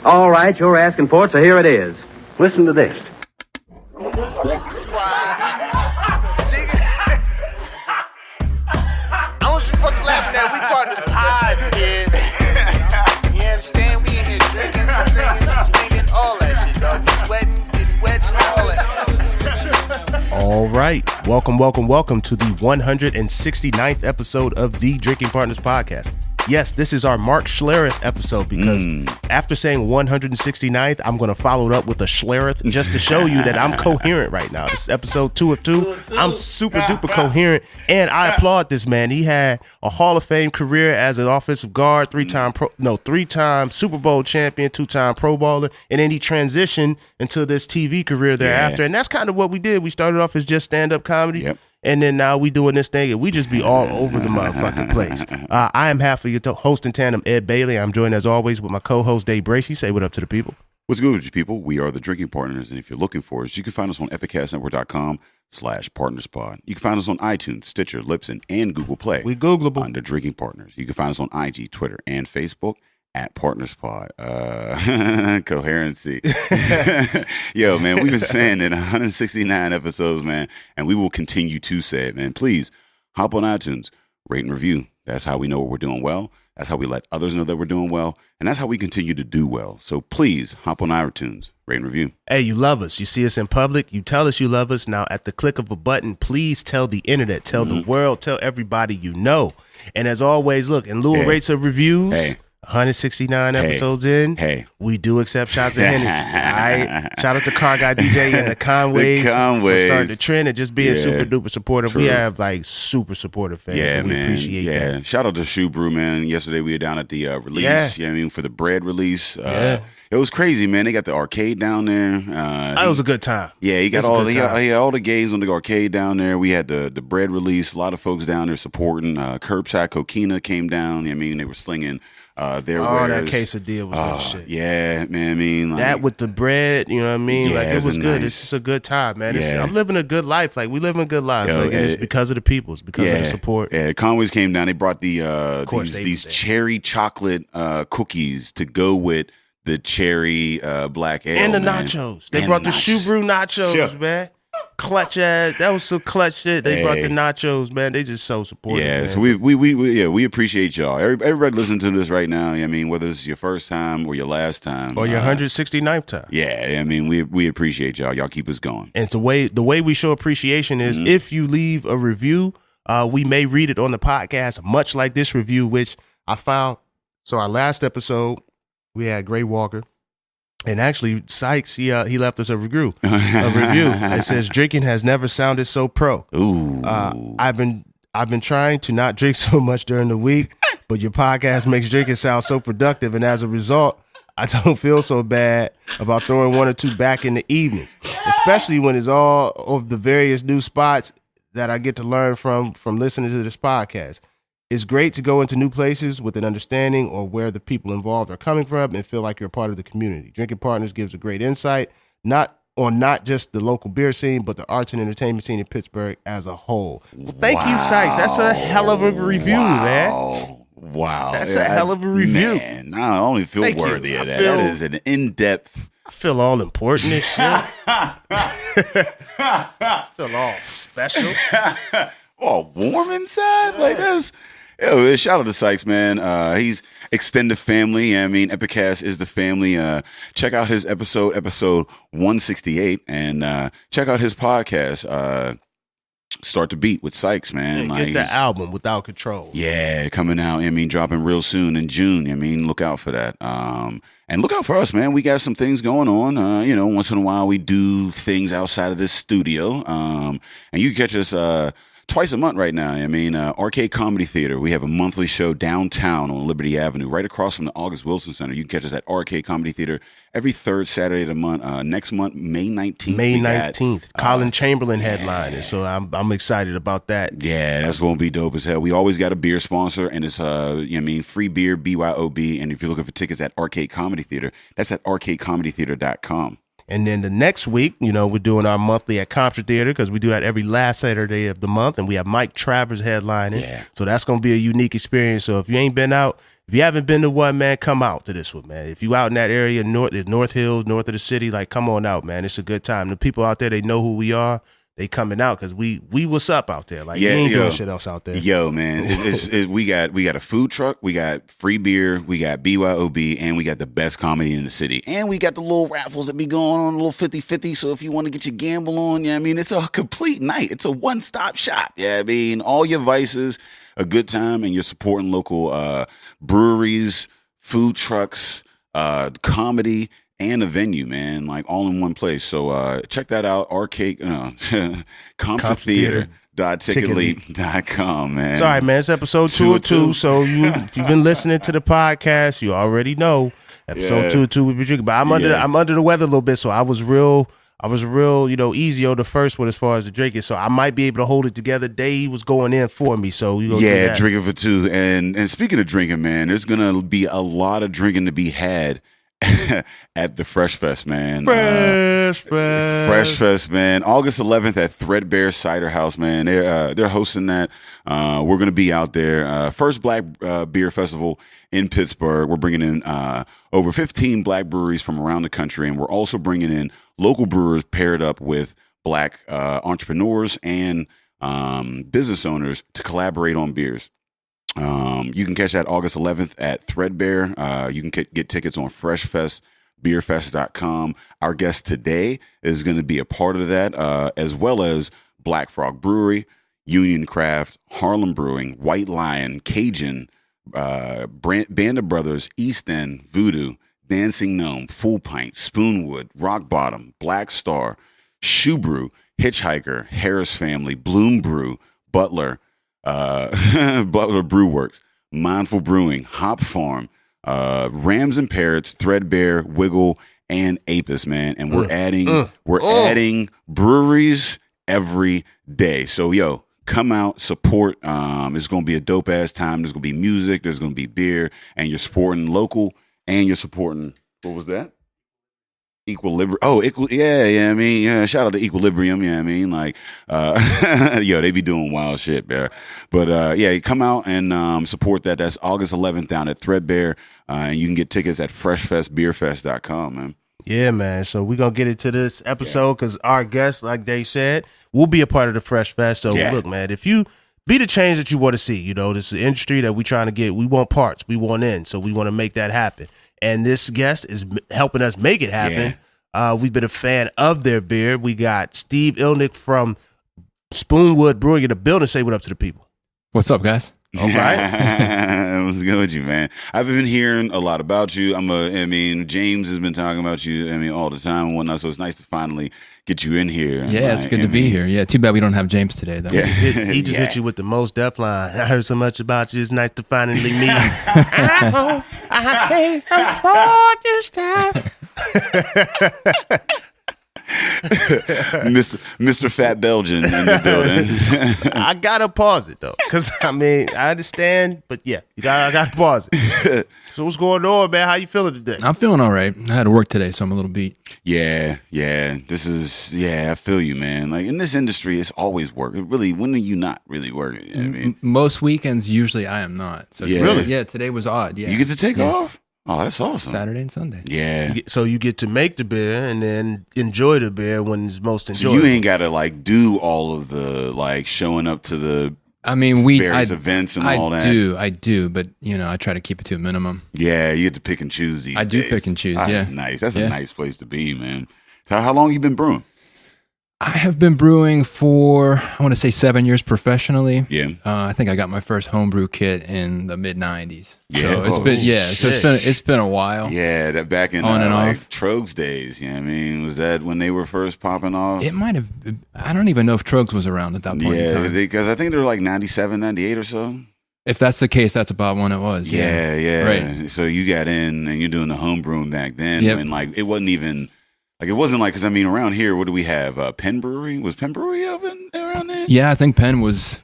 All right, you're asking for it, so here it is. Listen to this. I want you fucks laughing at we partners pod, kid. You understand? We in here drinking, singing, all that shit, dog. We sweating, getting wet, all that. All right. Welcome to the 169th episode of the Drinking Partners Podcast. Yes, this is our Mark Schlereth episode because after saying 169th, I'm going to follow it up with a Schlereth just to show you that I'm coherent right now. This is episode 2 of 2. I'm super duper coherent, and I applaud this man. He had a Hall of Fame career as an offensive guard, three-time Super Bowl champion, 2-time Pro Bowler, and then he transitioned into this TV career thereafter. And that's kind of what we did. We started off as just stand-up comedy. Yep. And then now we doing this thing, and we just be all over the motherfucking place. I am half of your host in tandem, Ed Bailey. I'm joined as always with my co-host Dave Bracey. Say what up to the people. What's good with you people? We are the Drinking Partners, and if you're looking for us, you can find us on epicastnetwork.com/partnerspod. You can find us on iTunes, Stitcher, Libsyn, and Google Play. We Googleable. Under Drinking Partners. You can find us on IG, Twitter, and Facebook at PartnersPod. Coherency. Yo, man, we've been saying it 169 episodes, man, and we will continue to say it, man. Please hop on iTunes, rate and review. That's how we know we're doing well. That's how we let others know that we're doing well. And that's how we continue to do well. So please hop on iTunes, rate and review. Hey, you love us. You see us in public. You tell us you love us. Now, at the click of a button, please tell the internet, tell the world, tell everybody you know. And as always, look, in lieu of rates of reviews, 169 episodes in. We do accept shots of Hennessy. All right. Shout out to Car Guy DJ and the Conways. Conways. For starting the trend and just being super duper supportive. True. We have like super supportive fans. Yeah, and we man. appreciate that. Shout out to Shoe Brew, man. Yesterday we were down at the release. Yeah. You know what I mean? For the bread release. It was crazy, man. They got the arcade down there. It was a good time. Yeah, he got all the games on the arcade down there. We had the bread release. A lot of folks down there supporting. Curbside Coquina came down. I mean, they were slinging their wares. That quesadilla was good shit. Yeah, man. I mean, like, that with the bread, you know what I mean? Yeah, like it was good. nice. It's just a good time, man. Yeah. I'm living a good life. Like we living good lives. Yo, and it's because of the people. It's because of the support. Yeah, Conways came down. They brought the these did. cherry chocolate cookies to go with the cherry black ale. And the man. nachos. They brought the Shoe Brew nachos, man. Clutch ass. That was some clutch shit. They brought the nachos, man. They just so supportive. Yeah, man. so we appreciate y'all. Everybody listening to this right now. I mean, whether it's your first time or your last time or your 169th time. Yeah, I mean, we appreciate y'all. Y'all keep us going. And the way we show appreciation is if you leave a review, we may read it on the podcast, much like this review, which I found. So our last episode, we had Gray Walker. And actually, Sykes, he left us a review. It says, drinking has never sounded so pro. Ooh. I've been trying to not drink so much during the week, but your podcast makes drinking sound so productive. And as a result, I don't feel so bad about throwing one or two back in the evenings, especially when it's all of the various new spots that I get to learn from listening to this podcast. It's great to go into new places with an understanding or where the people involved are coming from and feel like you're a part of the community. Drinking Partners gives a great insight, not just the local beer scene, but the arts and entertainment scene in Pittsburgh as a whole. Well, thank you, Sykes. That's a hell of a review, man. Wow. That's a hell of a review. Man, I only feel worthy of that. That is an in-depth. I feel all important and shit. I feel all special. All warm inside? Like that's... Yo, shout out to Sykes, man. He's extended family. I mean, Epicast is the family. Check out his episode 168, and check out his podcast, Start to Beat with Sykes, man. Yeah, get the album Without Control. Yeah, coming out. I mean, dropping real soon in June. I mean, look out for that. And look out for us, man. We got some things going on. Once in a while we do things outside of this studio. And you can catch us twice a month right now. I mean, Arcade Comedy Theater. We have a monthly show downtown on Liberty Avenue, right across from the August Wilson Center. You can catch us at Arcade Comedy Theater every third Saturday of the month. Next month, May 19th. May 19th. Colin Chamberlain headliner. So I'm excited about that. Yeah, that's going to be dope as hell. We always got a beer sponsor, and it's free beer, BYOB. And if you're looking for tickets at Arcade Comedy Theater, that's at arcadecomedytheater.com. And then the next week, we're doing our monthly at Contra Theater because we do that every last Saturday of the month. And we have Mike Travers headlining. Yeah. So that's going to be a unique experience. So if you ain't been out, if you haven't been to one, man, come out to this one, man. If you out in that area, North Hills, north of the city, like, come on out, man. It's a good time. The people out there, they know who we are. They coming out because we what's up out there. Like, we ain't doing shit else out there. Yo, man, we got a food truck, we got free beer, we got BYOB, and we got the best comedy in the city. And we got the little raffles that be going on, a little 50-50. So if you want to get your gamble on, I mean, it's a complete night. It's a one-stop shop. Yeah, I mean, all your vices, a good time, and you're supporting local breweries, food trucks, comedy, and a venue, man, like all in one place. So check that out, ComfortTheater.ticketleap.com, man. Sorry, man, it's episode 202. So if you've been listening to the podcast, you already know episode 202 we be drinking. But I'm under the weather a little bit, so I was real, easy on the first one as far as the drinking. So I might be able to hold it together. Dave was going in for me, so we gonna drinking for two. And speaking of drinking, man, there's gonna be a lot of drinking to be had at the Fresh Fest, man. Fresh Fest, man. August 11th at Threadbare Cider House, man. They're hosting that. We're gonna be out there. First Black Beer Festival in Pittsburgh. We're bringing in over 15 Black breweries from around the country, and we're also bringing in local brewers paired up with Black entrepreneurs and business owners to collaborate on beers. You can catch that August 11th at Threadbare. You can get tickets on freshfestbeerfest.com. Our guest today is going to be a part of that, as well as Black Frog Brewery, Union Craft, Harlem Brewing, White Lion, Cajun, Band of Brothers, East End, Voodoo, Dancing Gnome, Full Pint, Spoonwood, Rock Bottom, Black Star, Shoe Brew, Hitchhiker, Harris Family, Bloom Brew, Butler Brew Works, Mindful Brewing, Hop Farm, Rams and Parrots, Threadbare, Wiggle, and Apis, man. And we're adding breweries every day. So yo, come out, support. It's gonna be a dope ass time. There's gonna be music, there's gonna be beer, and you're supporting local and you're supporting, what was that? Equilibrium. Oh, I mean, shout out to Equilibrium. Yeah, I mean, like, yo, they be doing wild shit, man. But come out and support that. That's August 11th down at Threadbare, and you can get tickets at freshfestbeerfest.com, man. Yeah, man. So we're gonna get into this episode because our guest, like they said, will be a part of the Fresh Fest. So look, man, if you be the change that you want to see, this is the industry that we trying to get. We want parts, we want in, so we want to make that happen. And this guest is helping us make it happen. Yeah. We've been a fan of their beer. We got Steve Ilnicki from Spoonwood Brewing in the building. Say what up to the people. What's up, guys? All right. What's good with you, man? I've been hearing a lot about you. James has been talking about you, all the time and whatnot, so it's nice to finally get you in here. Yeah, it's good to be here. Yeah, too bad we don't have James today, though. Yeah. He just hit you with the most deaf line. I heard so much about you. It's nice to finally meet. I can't afford this time. Mr. Fat Belgian in the building. I gotta pause it though, because I understand, but yeah, I gotta pause it. So what's going on, man? How you feeling today? I'm feeling all right. I had to work today, so I'm a little beat. Yeah. I feel you, man. Like in this industry, it's always work. Really, when are you not really working? You know what I mean? Most weekends, usually I am not. So today was odd. Yeah, you get to take off. Oh, that's awesome. Saturday and Sunday. Yeah. So you get to make the beer and then enjoy the beer when it's most enjoyable. So you ain't got to do all of the showing up to the various events and all that. I do, but I try to keep it to a minimum. Yeah, you get to pick and choose these days. do pick and choose, That's nice. That's a nice place to be, man. So how long you been brewing? I have been brewing for, I want to say 7 years professionally. Yeah. I think I got my first homebrew kit in the mid 90s. Yeah. So it's been a while. Yeah, that back in on and off. Trogs days. You know what I mean? Was that when they were first popping off? It might have. I don't even know if Trogs was around at that point in time. Because I think they were 97, 98 or so. If that's the case, that's about when it was. Yeah. Right. So you got in and you're doing the homebrewing back then. Yep. And it wasn't even. It wasn't because around here, what do we have? Penn Brewery? Was Penn Brewery up around there? Yeah, I think Penn was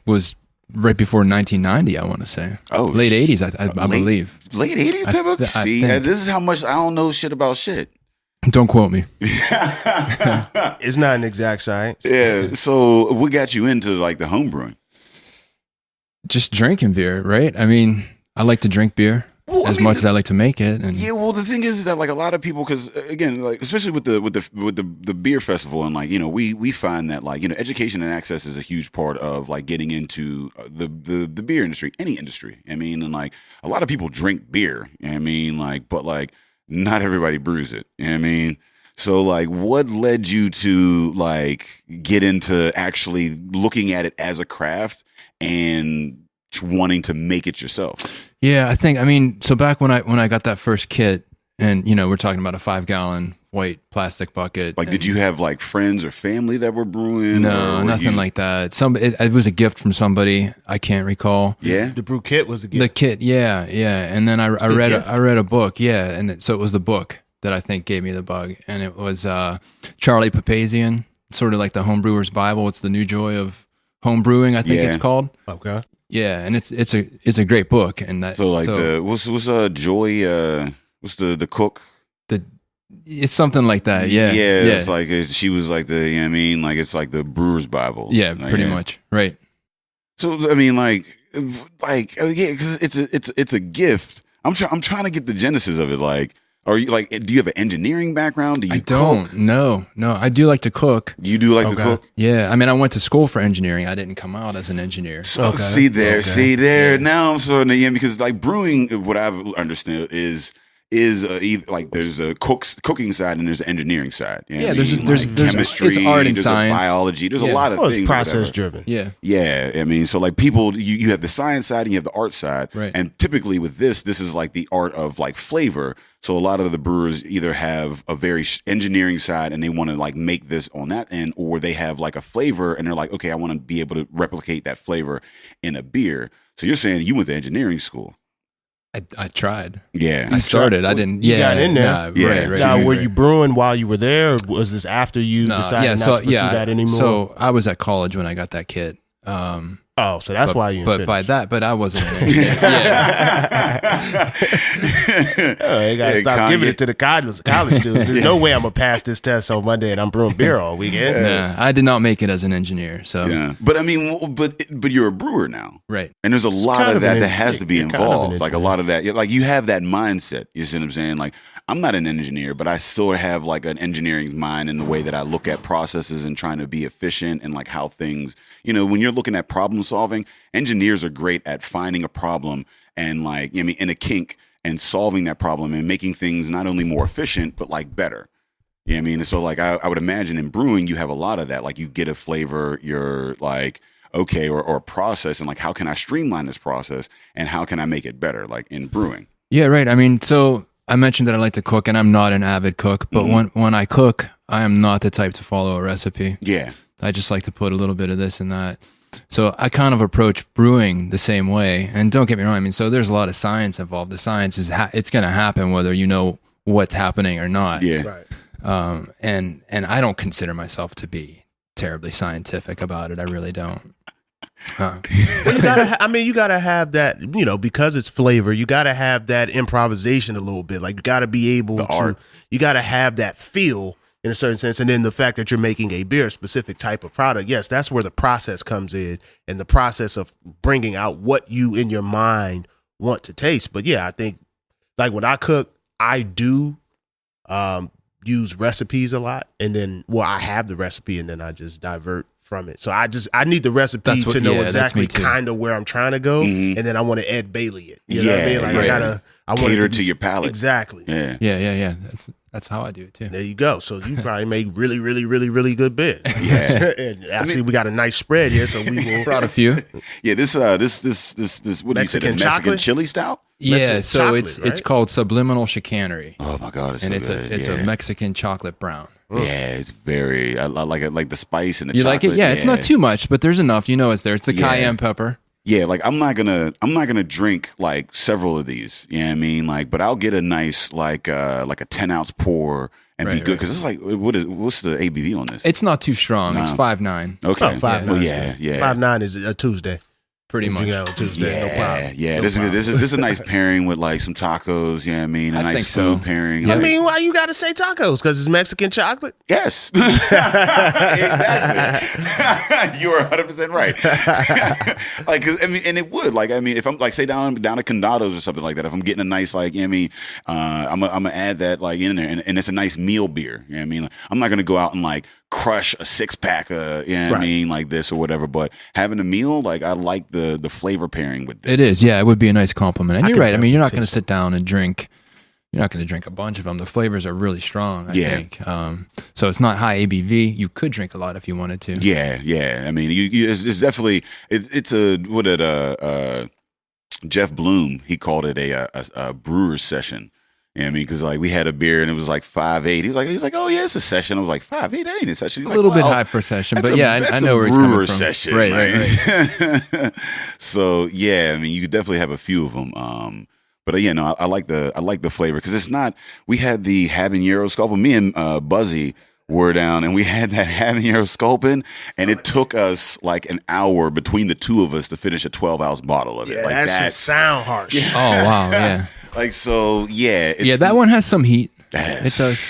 right before 1990, I want to say. Oh, late 80s, I believe. Late 80s, Penn? See, this is how much I don't know shit about shit. Don't quote me. It's not an exact science. Yeah, so what got you into the home brewing? Just drinking beer, right? I like to drink beer. as much as I like to make it. And yeah, well, the thing is that like a lot of people, because again, like especially with the beer festival, and like we find that like education and access is a huge part of like getting into the beer industry, any industry. I mean, and like a lot of people drink beer. I mean, like, but like not everybody brews it. I mean. So, like, what led you to, like, get into actually looking at it as a craft and wanting to make it yourself? Yeah, I mean, so back when I got that first kit, and, we're talking about a 5-gallon white plastic bucket. Like, did you have, like, friends or family that were brewing? No, nothing like that. It was a gift from somebody. I can't recall. Yeah? The brew kit was the gift. The kit, yeah. And then I read a book, yeah, and so it was the book that I think gave me the bug, and it was Charlie Papazian, sort of like the Homebrewer's Bible. It's the New Joy of Home Brewing, I think it's called. Okay. Yeah, and it's a great book, and that. So like what's Joy? What's the cook? It's something like that. Yeah. It's like she was like the like it's like the Brewer's Bible. Yeah, pretty much. Right. So I mean, like because it's a gift. I'm trying to get the genesis of it, like. Are you like? Do you have an engineering background? Do you? I don't. Cook? No. I do like to cook. You do like to cook? Yeah. I mean, I went to school for engineering. I didn't come out as an engineer. So see there. Yeah. Now I'm starting to because like brewing, what I've understood is like there's a cooking side and there's an engineering side. Yeah, there's chemistry, it's art and there's science, biology. There's a lot of things. It's process driven. Yeah. I mean, so like people, you have the science side and you have the art side, right? And typically with this is like the art of like flavor. So a lot of the brewers either have a very engineering side and they want to like make this on that end, or they have like a flavor and they're like, okay, I want to be able to replicate that flavor in a beer. So you're saying you went to engineering school? I tried. Yeah, I started. I didn't. You got in there. Right. Now, were you brewing while you were there, or was this after you decided not to pursue that anymore? So I was at college when I got that kit. So that's why you. But I wasn't an engineer. You gotta stop giving it to the college students. There's no way I'm gonna pass this test on Monday and I'm brewing beer all weekend. Nah, I did not make it as an engineer. So yeah, but I mean, but you're a brewer now, right? And there's a lot of that has to be involved. Like a lot of that, like you have that mindset. You see what I'm saying? Like I'm not an engineer, but I still have like an engineering mind in the way that I look at processes and trying to be efficient and like how things. When you're looking at problem solving, engineers are great at finding a problem and like, in a kink and solving that problem and making things not only more efficient, but like better. You know what I mean? And so like, I would imagine in brewing, you have a lot of that. Like you get a flavor, you're like, okay, or a process and like, how can I streamline this process and how can I make it better? Like in brewing. Yeah, right. I mean, so I mentioned that I like to cook and I'm not an avid cook, but when I cook, I am not the type to follow a recipe. Yeah. I just like to put a little bit of this and that. So I kind of approach brewing the same way. And don't get me wrong. I mean, so there's a lot of science involved. The science is it's going to happen whether you know what's happening or not. Yeah. Right. And I don't consider myself to be terribly scientific about it. I really don't. Well, you gotta have that, because it's flavor, you gotta have that improvisation a little bit. Like you gotta be able you gotta have that feel in a certain sense. And then the fact that you're making a beer, specific type of product, yes, that's where the process comes in and the process of bringing out what you in your mind want to taste. But yeah, I think like when I cook, I do use recipes a lot. And then, I have the recipe and then I just divert from it. So I need the recipe to know exactly kind of where I'm trying to go. And then I want to Ed Bailey it. You know what I mean? Like I want cater to your palate. Exactly. Yeah. That's how I do it too. There you go. So you probably make really, really, really, really good beer. Yeah. And I see we got a nice spread here, so we will brought a few. Yeah, this what do you say? The Mexican chili stout? Yeah, so it's called Subliminal Chicanery. Oh my god, it's it's a Mexican chocolate brown. Yeah, it's very. I like it, like the spice and the. You chocolate. like it? Yeah, it's not too much, but there's enough. It's there. It's the cayenne pepper. Yeah, like I'm not gonna drink like several of these. You know what I mean? Like, but I'll get a nice like a 10-ounce pour and be good because it's like what's the ABV on this? It's not too strong. It's 5.9. Okay, 5.9. Well, yeah. 5.9 is a Tuesday. Pretty much. You know, Tuesday, no problem. Yeah. No This problem. is a nice pairing with like some tacos. Yeah, I mean, a I nice think so. food pairing. Yeah. I mean, why you got to say tacos? Because it's Mexican chocolate? Yes, exactly. You are 100% right. Like, 'cause, I mean, and it would like, I mean, if I'm like, say down at Condados or something like that, if I'm getting a nice like, you know what I mean, I'm gonna add that like in there, and it's a nice meal beer. You know what I mean, like, I'm not gonna go out and like crush a 6-pack, you know what I mean, like this or whatever. But having a meal, like I like the flavor pairing with this. It is, yeah. It would be a nice compliment. And you're can right. I mean, you're not definitely going to taste sit down and drink. You're not going to drink a bunch of them. The flavors are really strong, I think. So it's not high ABV. You could drink a lot if you wanted to. Yeah. I mean, it's definitely it's a what Jeff Bloom, he called it a brewer's session. You know what I mean? Because like we had a beer and it was like 5.8. He's like, oh yeah, it's a session. I was like 5.8. That ain't a session. He's A little like, bit well, high for a session, that's but yeah, I that's know a where he's coming brewer from. session, Right. So yeah, I mean, you could definitely have a few of them. But yeah, no, I like the flavor because it's not. We had the habanero sculpin. Me and Buzzy were down and we had that habanero sculpin, and it took us like an hour between the two of us to finish a 12-ounce bottle of it. Yeah, Like that shit sound harsh. Oh wow, yeah. Like so, yeah. Yeah, that one has some heat. That It does.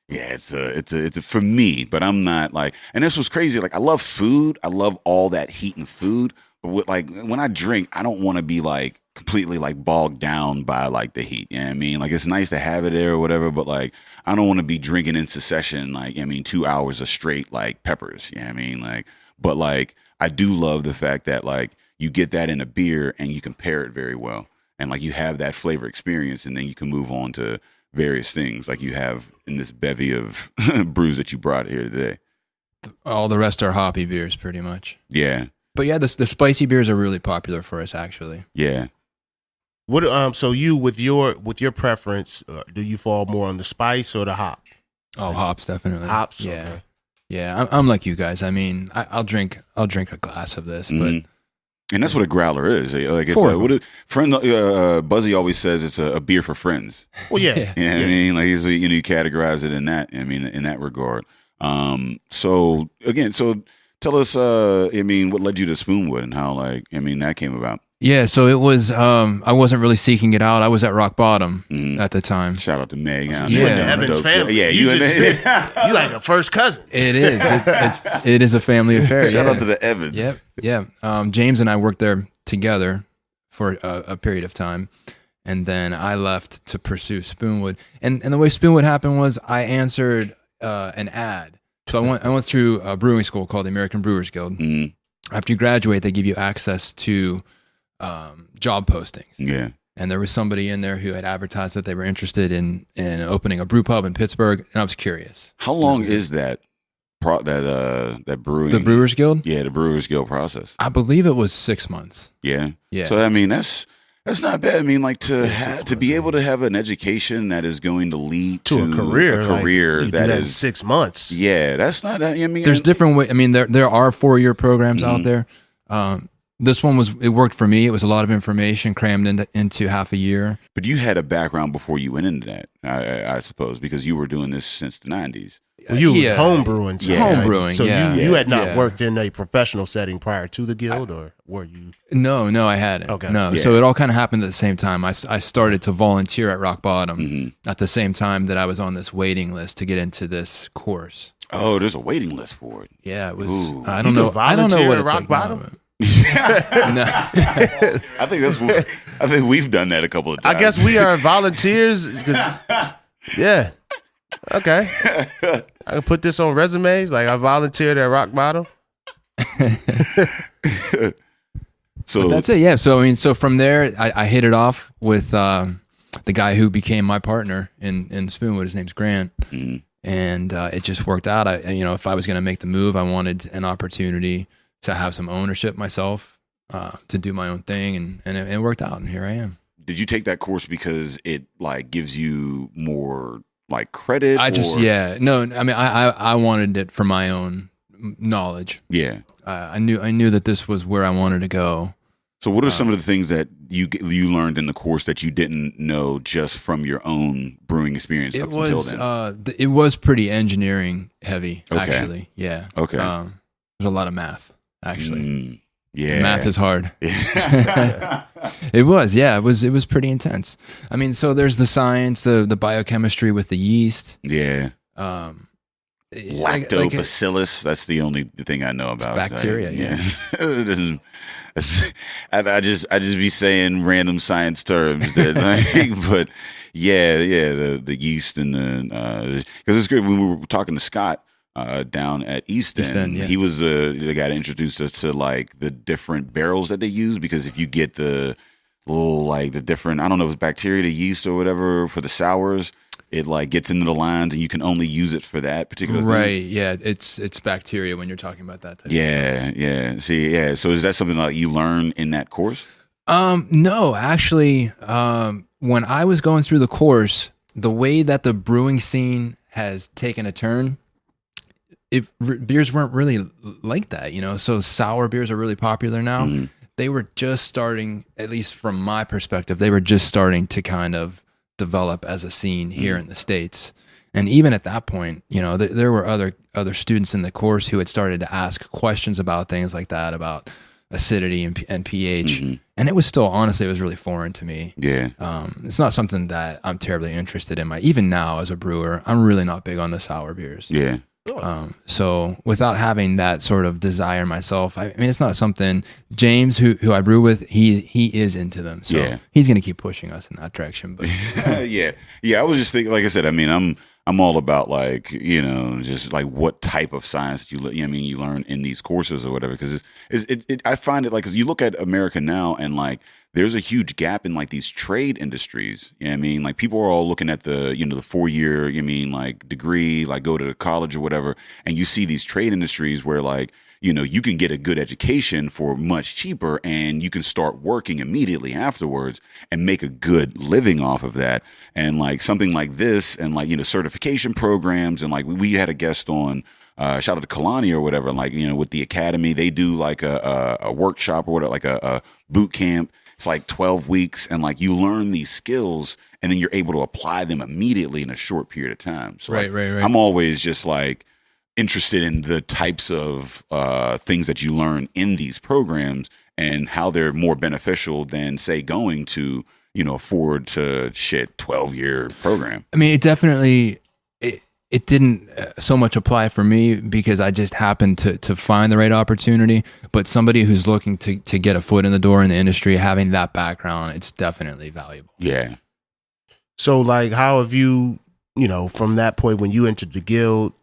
Yeah, it's a for me, but I'm not like. And this was crazy. Like I love food. I love all that heat and food. But like when I drink, I don't want to be like completely like bogged down by like the heat. You know what I mean? Like it's nice to have it there or whatever, but like I don't want to be drinking in succession. Like I mean, 2 hours of straight like peppers. You know what I mean? Like, but like I do love the fact that like you get that in a beer and you can pair it very well. And like you have that flavor experience, and then you can move on to various things like you have in this bevy of brews that you brought here today. All the rest are hoppy beers, pretty much. Yeah, But yeah, the spicy beers are really popular for us, actually. yeah. What so you with your preference, do you fall more on the spice or the hop? Oh, hops definitely. Hops, yeah, okay. yeah. I'm like you guys. I mean, I'll drink a glass of this, but And that's what a growler is. Like it's Four a, of what a, friend. Buzzy always says it's a beer for friends. Well, yeah. Yeah. You know what I mean? Like he's, you categorize it in that. I mean, in that regard. So again, tell us. I mean, what led you to Spoonwood and how that came about. yeah. So it was. I wasn't really seeking it out. I was at rock bottom at the time. Shout out to Meg. So huh? you Yeah. and the Evans Dope shit. family. Yeah, you and just you like a first cousin. It is. It is a family affair. Shout yeah. out to the Evans. Yep. Yeah. James and I worked there together for a period of time, and then I left to pursue Spoonwood. And the way Spoonwood happened was I answered an ad. So I went through a brewing school called the American Brewers Guild. Mhm. After you graduate, they give you access to job postings. Yeah. And there was somebody in there who had advertised that they were interested in opening a brew pub in Pittsburgh, and I was curious. How long is that that brewing? The Brewers Guild? Yeah, the Brewers Guild process. I believe it was 6 months. Yeah. Yeah. So I mean, that's not bad. I mean, like to be 6 able to have an education that is going to lead To a career. a career like, you do that in is 6 months. Yeah, that's not. I mean, There's different ways. I mean, there are 4-year programs out there. This one it worked for me. It was a lot of information crammed into half a year. But you had a background before you went into that, I suppose, because you were doing this since the 90s. Well, you Yeah. were home brewing. too, Yeah. right? Home brewing, So yeah. you had not Yeah. worked in a professional setting prior to the guild, or were you? No, I hadn't. Okay. No, Yeah. so it all kind of happened at the same time. I started to volunteer at Rock Bottom Mm-hmm. at the same time that I was on this waiting list to get into this course. Oh, there's a waiting list for it. Yeah, it was. Ooh. I You don't can know. I don't know volunteer what at it's Rock like Bottom? now, no. I think we've done that a couple of times. I guess we are volunteers. 'Cause- yeah. Okay. I can put this on resumes. Like I volunteered at Rock Bottom. So That's it. Yeah. So I mean, so from there, I hit it off with the guy who became my partner in Spoonwood. His name's Grant, and it just worked out. If I was going to make the move, I wanted an opportunity to have some ownership myself, to do my own thing, and it worked out. And here I am. did you take that course because it like gives you more like credit? I just or- no. I mean, I wanted it for my own knowledge. Yeah. I knew that this was where I wanted to go. So what are some of the things that you learned in the course that you didn't know just from your own brewing experience up until then? It was pretty engineering heavy, Okay. actually. Yeah. Okay. There's a lot of math, actually. Yeah. Math is hard. It was, yeah. It was pretty intense. I mean, so there's the science, the biochemistry with the yeast. Yeah. Lactobacillus. That's the only thing I know about. Bacteria, yeah. I just be saying random science terms, but yeah, the yeast and the because it's good when we were talking to Scott down at East End. Yeah. He was the guy that introduced us to like the different barrels that they use, because if you get the little like the different, I don't know if it's bacteria, the yeast or whatever for the sours, it like gets into the lines and you can only use it for that particular thing. Right. Yeah. It's bacteria when you're talking about that type of stuff. Yeah. See, yeah. So is that something like you learn in that course? No, actually, when I was going through the course, the way that the brewing scene has taken a turn, beers weren't really like that, you know? So sour beers are really popular now. Mm-hmm. They were just starting, at least from my perspective, they were just starting to kind of develop as a scene here in the States. And even at that point, you know, there were other students in the course who had started to ask questions about things like that, about acidity and pH. Mm-hmm. And it was still, honestly, it was really foreign to me. Yeah. It's not something that I'm terribly interested in. Even now as a brewer, I'm really not big on the sour beers. Yeah. So without having that sort of desire myself, I mean, it's not something James, who I brew with, he is into them. So he's going to keep pushing us in that direction. But yeah. I was just thinking, like I said, I mean, I'm all about like, you know, just like what type of science you learn in these courses or whatever. Cause I find it like, cause you look at America now and like, there's a huge gap in like these trade industries. You know what I mean? Like people are all looking at the, you know, the 4-year, like degree, like go to college or whatever. And you see these trade industries where like, you know, you can get a good education for much cheaper and you can start working immediately afterwards and make a good living off of that. And like something like this and like, you know, certification programs and like we had a guest on, shout out to Kalani or whatever, like, you know, with the academy, they do like a workshop or whatever, like a boot camp. It's like 12 weeks and like you learn these skills and then you're able to apply them immediately in a short period of time. So right. I'm always just like interested in the types of things that you learn in these programs and how they're more beneficial than say going to, you know, 12-year program. I mean, it definitely, it didn't so much apply for me because I just happened to find the right opportunity. But somebody who's looking to get a foot in the door in the industry, having that background, it's definitely valuable. Yeah. So, like, how have you, you know, from that point when you entered the guild,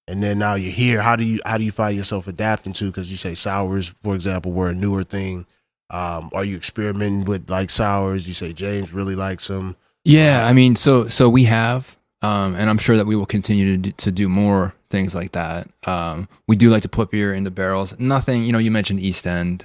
and then now you're here, how do you find yourself adapting to? Because you say sours, for example, were a newer thing. Are you experimenting with like sours? You say James really likes them. Yeah, I mean, so we have. And I'm sure that we will continue to do more things like that. We do like to put beer into barrels. Nothing, you know, you mentioned East End.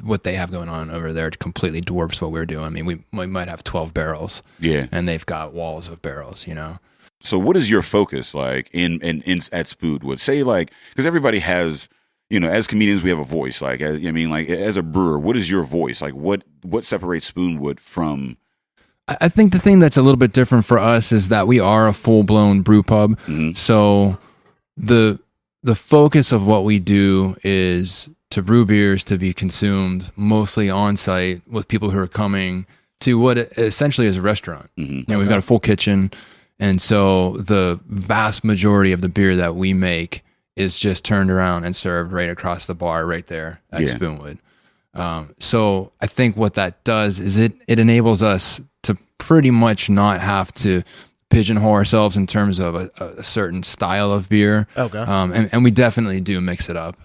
What they have going on over there completely dwarfs what we're doing. I mean, we might have 12 barrels. Yeah. And they've got walls of barrels, you know. So what is your focus like in at Spoonwood? Say like, because everybody has, you know, as comedians, we have a voice. Like, as a brewer, what is your voice? Like, what separates Spoonwood from... I think the thing that's a little bit different for us is that we are a full-blown brew pub. Mm-hmm. So the focus of what we do is to brew beers to be consumed mostly on-site with people who are coming to what essentially is a restaurant. Mm-hmm. You know, we've got a full kitchen, and so the vast majority of the beer that we make is just turned around and served right across the bar right there at Spoonwood. So I think what that does is it enables us to pretty much not have to pigeonhole ourselves in terms of a certain style of beer. Okay. And we definitely do mix it up.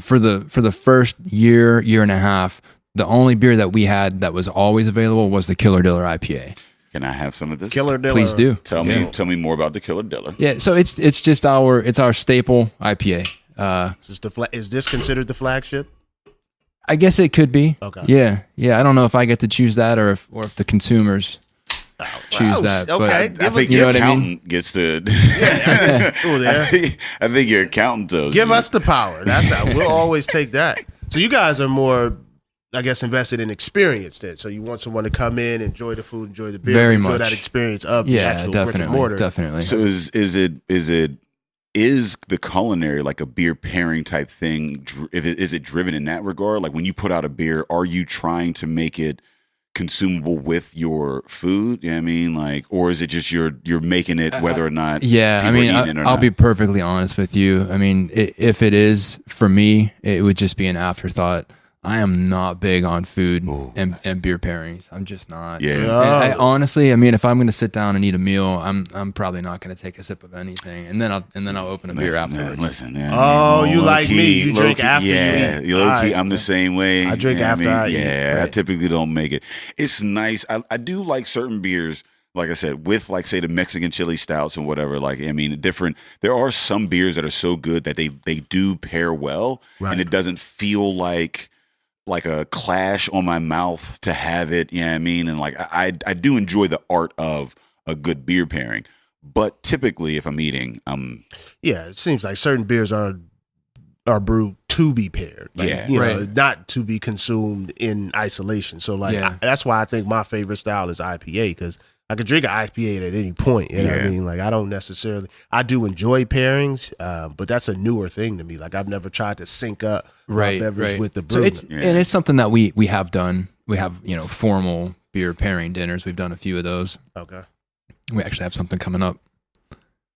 For the first year and a half, the only beer that we had that was always available was the Killer Diller IPA. Can I have some of this? Killer Diller. Please do. Tell me more about the Killer Diller. Yeah, so it's just our staple IPA. Is this considered the flagship? I guess it could be. Okay. Yeah. I don't know if I get to choose that or if the consumers choose that. Okay. But I think you know your what accountant I mean? gets to. I think your accountant does. Give us the power. That's how we'll always take that. So you guys are more, I guess, invested in experience then. So you want someone to come in, enjoy the food, enjoy the beer, Very enjoy much. that experience of the actual brick and mortar. Definitely. So is it is the culinary like a beer pairing type thing? Is it driven in that regard? Like when you put out a beer, are you trying to make it consumable with your food? You know what I mean? Like, or is it just you're making it whether or not? Yeah, I mean, I'll be perfectly honest with you. I mean, if it is for me, it would just be an afterthought. I am not big on food and beer pairings. I'm just not. Yeah. And I honestly, I mean, if I'm going to sit down and eat a meal, I'm probably not going to take a sip of anything, and then I'll open a beer afterwards. Listen, man. Oh, you like me? You drink after you eat. Yeah, low key. I'm the same way. I drink after I eat. Yeah, Right. I typically don't make it. It's nice. I do like certain beers. Like I said, with like say the Mexican chili stouts and whatever, like I mean, there are some beers that are so good that they do pair well, Right. and it doesn't feel like a clash on my mouth to have it. You know what I mean? And like I do enjoy the art of a good beer pairing, but typically if I'm eating, Yeah, it seems like certain beers are brewed to be paired. Like, Yeah. you know, Right. not to be consumed in isolation. So like Yeah. that's why I think my favorite style is IPA, because I could drink an IPA at any point. You know what I Yeah. mean? Like I do enjoy pairings, but that's a newer thing to me. Like I've never tried to sync up my beverage with the brew. So and it's something that we have done. We have formal beer pairing dinners. We've done a few of those. Okay. We actually have something coming up.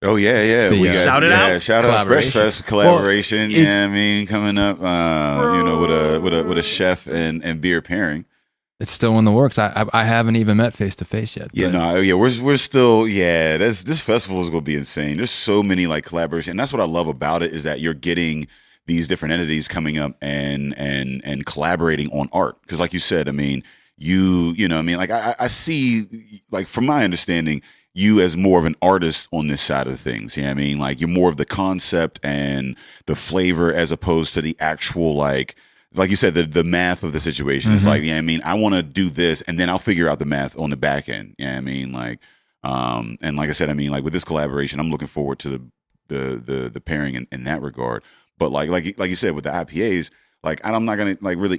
oh yeah, The, we got Shout it out. shout out Fresh Collaboration. Fest collaboration. Well, Yeah, I mean coming up, with a chef and beer pairing. It's still in the works. I haven't even met face to face yet. Yeah, but- we're still this festival is gonna be insane. There's so many like collaborations, and that's what I love about it is that you're getting these different entities coming up and collaborating on art. Because like you said, I mean, you know, what I mean, like I see, like from my understanding, you as more of an artist on this side of things. You know what I mean? Like you're more of the concept and the flavor as opposed to the actual like you said, the math of the situation. It's like, yeah, I mean, I want to do this and then I'll figure out the math on the back end. Yeah, I mean, like, and like I said, I mean, like with this collaboration, I'm looking forward to the pairing in that regard. But like you said, with the IPAs, like I'm not gonna like really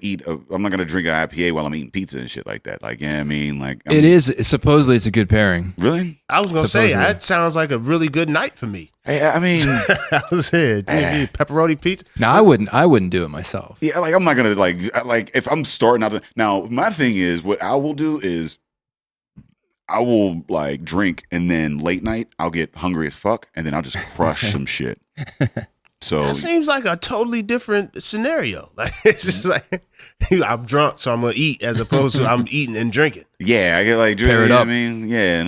I'm not gonna drink an IPA while I'm eating pizza and shit like that. Like, yeah, I mean, like It is supposedly it's a good pairing. really. I was gonna say Supposedly. that sounds like a really good night for me. Hey, I mean, I was here, pepperoni pizza. Now I wouldn't do it myself. yeah, like I'm not gonna like if I'm starting out. Now, my thing is, what I will do is I will like drink and then late night I'll get hungry as fuck and then I'll just crush some shit. So That seems like a totally different scenario. Like it's just like I'm drunk, so I'm gonna eat, as opposed to I'm eating and drinking. yeah, I get like Pair it you know what up. I mean, yeah,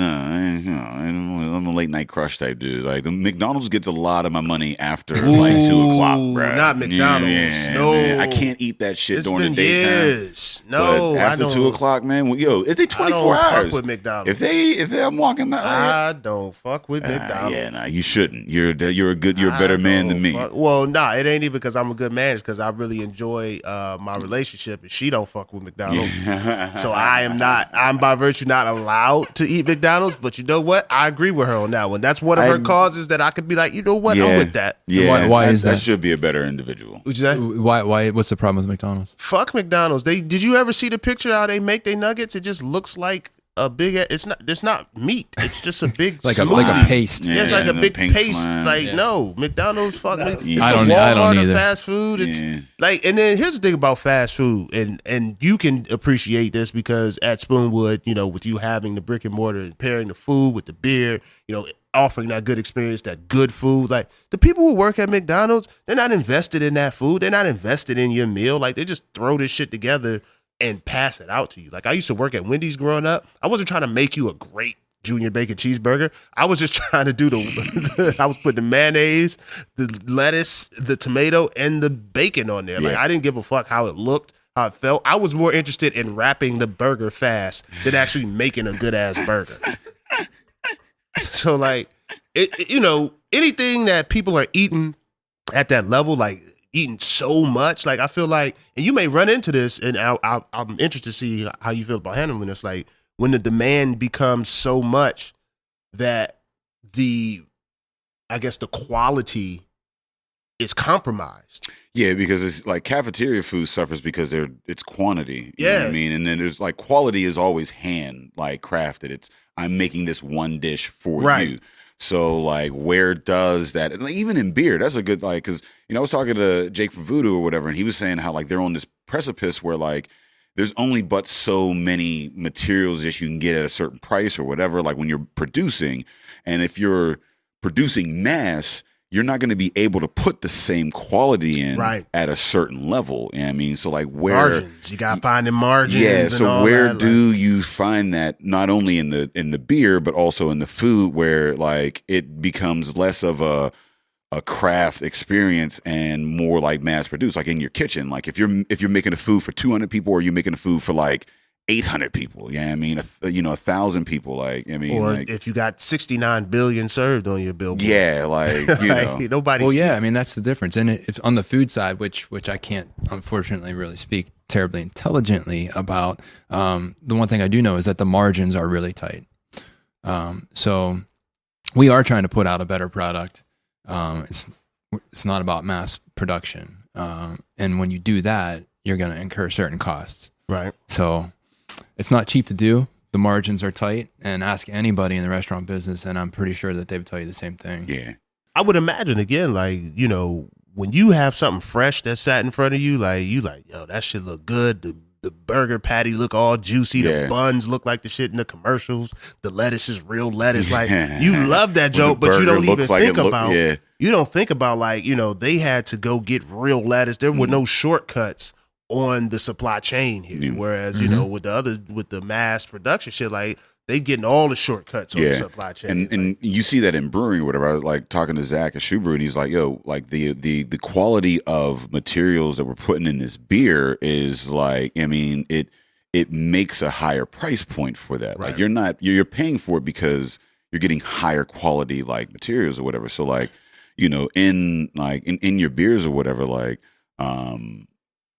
I'm a late night crush type dude. Like the McDonald's gets a lot of my money after like 2:00, bro. not McDonald's. No. man. I can't eat that shit It's during been the daytime. years. No, but after I don't, 2:00, man, if they I 24 don't hours, fuck with McDonald's. if I'm walking out, I don't fuck with McDonald's. yeah, nah, you shouldn't. You're a better man than me. Well, nah, it ain't even because I'm a good man. It's because I really enjoy my relationship, and she don't fuck with McDonald's. So I'm by virtue not allowed to eat McDonald's. But you know what? I agree with her on that one. That's one of her causes that I could be like, you know what? I'm with that. Yeah, Why is that that? should be a better individual. What'd you say? Why? What's the problem with McDonald's? Fuck McDonald's. Did you ever see the picture how they make their nuggets? It just looks like a big. It's not meat. It's just a big Like a slime. paste. Yeah, it's like a the big pink paste. slime. Like no, McDonald's. Fuck. It's the I don't Walmart of either. fast food. It's Yeah. like, and then here's the thing about fast food, and you can appreciate this because at Spoonwood, you know, with you having the brick and mortar and pairing the food with the beer, you know, offering that good experience, that good food. Like the people who work at McDonald's, they're not invested in that food. They're not invested in your meal. Like they just throw this shit together and pass it out to you. Like I used to work at Wendy's growing up. I wasn't trying to make you a great junior bacon cheeseburger. I was just trying to do I was putting the mayonnaise, the lettuce, the tomato, and the bacon on there. Like Yeah. I didn't give a fuck how it looked, how it felt. I was more interested in wrapping the burger fast than actually making a good ass burger. So like you know, anything that people are eating at that level, like eating so much, like I feel like, and you may run into this, and I'm interested to see how you feel about handling this. Like when the demand becomes so much that I guess the quality is compromised. Yeah, because it's like cafeteria food suffers because it's quantity. You know Yeah. what I mean? And then there's like quality is always hand like crafted. I'm making this one dish for Right. you. So like, where does that, and like, even in beer, that's a good, like, because, I was talking to Jake from Voodoo or whatever, and he was saying how like they're on this precipice where like there's only but so many materials that you can get at a certain price or whatever, like when you're producing. And if you're producing mass, you're not going to be able to put the same quality in at a certain level. You know what I mean? So like where margins, you got to find the margins. Yeah. And so all where that, do you find that, not only in the beer, but also in the food, where like it becomes less of a craft experience and more like mass produced, like in your kitchen. Like if you're making a food for 200 people, or you're making a food for like 800 people, I mean, 1,000 people, like, I mean, or like, if you got 69 billion served on your billboard, like, like, nobody. Well, yeah, I mean, that's the difference. And if on the food side, which I can't unfortunately really speak terribly intelligently about, the one thing I do know is that the margins are really tight. So we are trying to put out a better product. It's not about mass production, and when you do that, you're going to incur certain costs. Right. So it's not cheap to do. The margins are tight, and ask anybody in the restaurant business, and I'm pretty sure that they would tell you the same thing. Yeah. I would imagine, again, like, when you have something fresh that's sat in front of you, like, yo, that shit look good. The burger patty look all juicy. The buns look like the shit in the commercials. The lettuce is real lettuce. Like, you love that joke, but you don't even think about, you don't think about, like, they had to go get real lettuce. There were no shortcuts on the supply chain here. Whereas, with the mass production shit, like, they getting all the shortcuts on the supply chain. And you see that in brewing or whatever. I was like talking to Zach at Shoe Brew, and he's like, yo, like the quality of materials that we're putting in this beer is like, I mean, it makes a higher price point for that. Right. Like you're paying for it because you're getting higher quality like materials or whatever. So like, in your beers or whatever, like,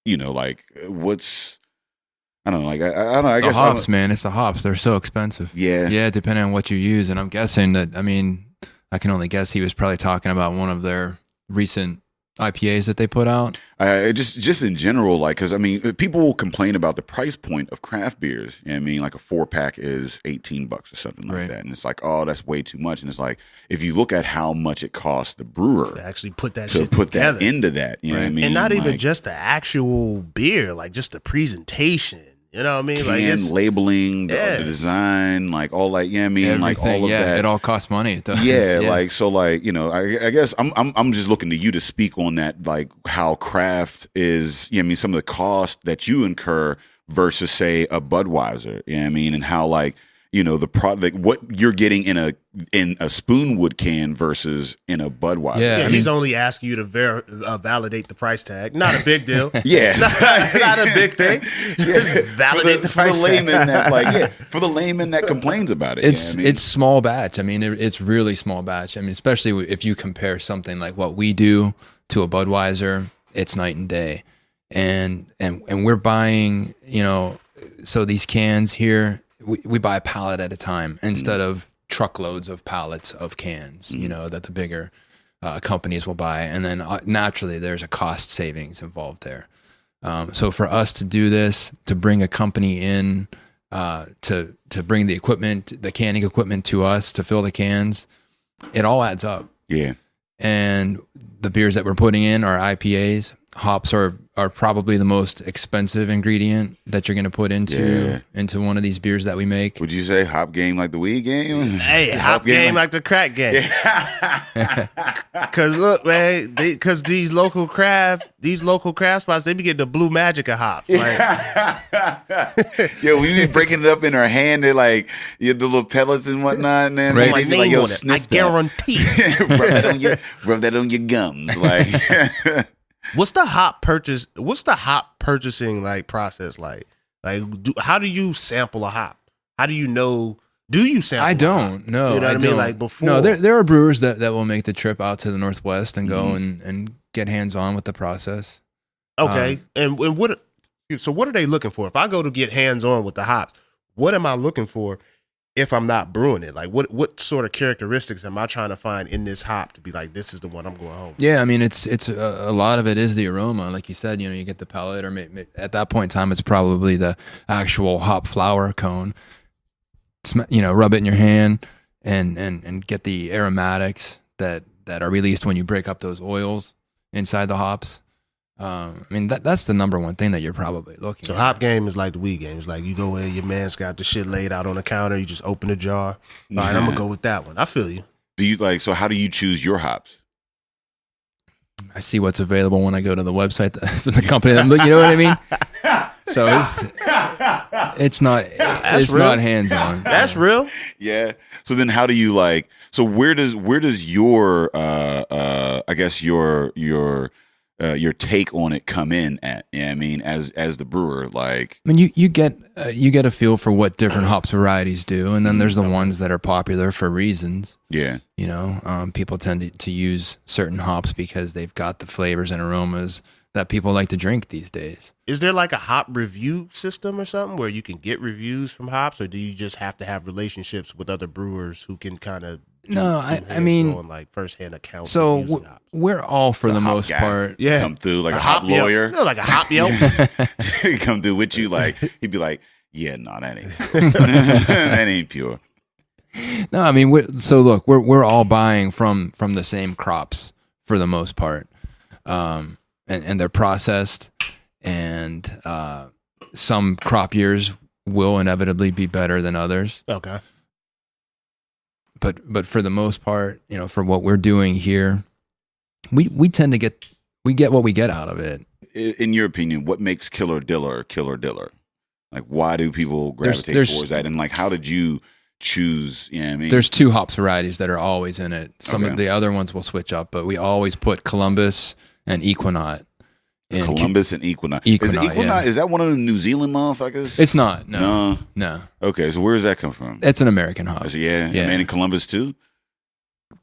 like what's, I don't know. Like I don't know. I guess hops, man. It's the hops. They're so expensive. Yeah. Depending on what you use, and I'm guessing that. I mean, I can only guess he was probably talking about one of their recent IPAs that they put out. Just in general, like, because I mean, people will complain about the price point of craft beers. You know what I mean, like a 4-pack is $18 or something like that, and it's like, oh, that's way too much. And it's like, if you look at how much it costs the brewer to actually put that to shit put together. that into that, you know what I mean, and not even like, just the actual beer, like just the presentation. You know what I mean? Like it's labeling, the design, like all that. Yeah, I mean, everything, like all of that. It all costs money. It does. Yeah, like so, like I guess I'm just looking to you to speak on that, like how craft is. I mean, some of the cost that you incur versus say a Budweiser. You know what I mean, and how like the product, like what you're getting in a Spoonwood can versus in a Budweiser. Yeah, I mean, he's only asking you to validate the price tag. Not a big deal. Yeah, not a big thing. Just validate the price tag. For the layman that complains about it. It's small batch. I mean, it's really small batch. I mean, especially if you compare something like what we do to a Budweiser, it's night and day. And we're buying, so these cans here, we buy a pallet at a time instead of truckloads of pallets of cans, that the bigger companies will buy. And then naturally there's a cost savings involved there. So for us to do this, to bring a company in, to bring the equipment, the canning equipment to us to fill the cans, it all adds up. Yeah. And the beers that we're putting in are IPAs. Hops are probably the most expensive ingredient that you're going to put into one of these beers that we make. Would you say hop game like the weed game? Hey, hop game like the crack game. Because look, man, because these local craft spots, they be getting the blue magic of hops. Like, yo, we be breaking it up in our hand. They're like the little pellets and whatnot, and then right. they be like, yo, sniff I guarantee. rub that on your gums, like. What's the hop purchasing like process like? Like, how do you sample a hop? How do you know? Do you sample? I don't know. You know what I mean? Like before. No, there are brewers that will make the trip out to the Northwest and go and get hands on with the process. Okay, and what? So what are they looking for? If I go to get hands on with the hops, what am I looking for? If I'm not brewing it, like what sort of characteristics am I trying to find in this hop to be like, this is the one I'm going home? Yeah, I mean, it's a lot of it is the aroma, like you said. You get the pellet, or at that point in time, it's probably the actual hop flower cone. Rub it in your hand, and get the aromatics that are released when you break up those oils inside the hops. I mean, that's the number one thing that you're probably looking So at. hop game is like the weed game. It's like you go in, your man's got the shit laid out on the counter. You just open the jar. All right, I'm going to go with that one. I feel you. Do you like, so how do you choose your hops? I see what's available when I go to the website, the company. You know what I mean? So it's not not hands on. That's real. Yeah. So then how do you like, so where does your, I guess your take on it come in at? I mean, as the brewer, like, I mean, you get a feel for what different hops varieties do, and then there's the ones that are popular for reasons. yeah. You know, people tend to use certain hops because they've got the flavors and aromas that people like to drink these days. Is there like a hop review system or something where you can get reviews from hops, or do you just have to have relationships with other brewers who can kind of I mean, on like firsthand accounts? so we're all for the hop most guy. part. Yeah. Come through like a hop lawyer. No, like a hop yelp. He'd come through with you, like, he'd be like, yeah, no, that ain't that ain't pure. No, I mean, we're all buying from the same crops for the most part, and they're processed, and some crop years will inevitably be better than others. Okay. But for the most part, you know, for what we're doing here, we tend to get what we get out of it. In your opinion, what makes Killer Diller Killer Diller? Like, why do people gravitate towards that? And like, how did you choose? You know what I mean? There's 2 hops varieties that are always in it. Some Okay. of the other ones will switch up, but we always put Columbus and Equinaut. in. Columbus and Equinox. Equinox, Is that one of the New Zealand motherfuckers? It's not. No. Okay, so where does that come from? It's an American hop. Yeah. Man in Columbus too?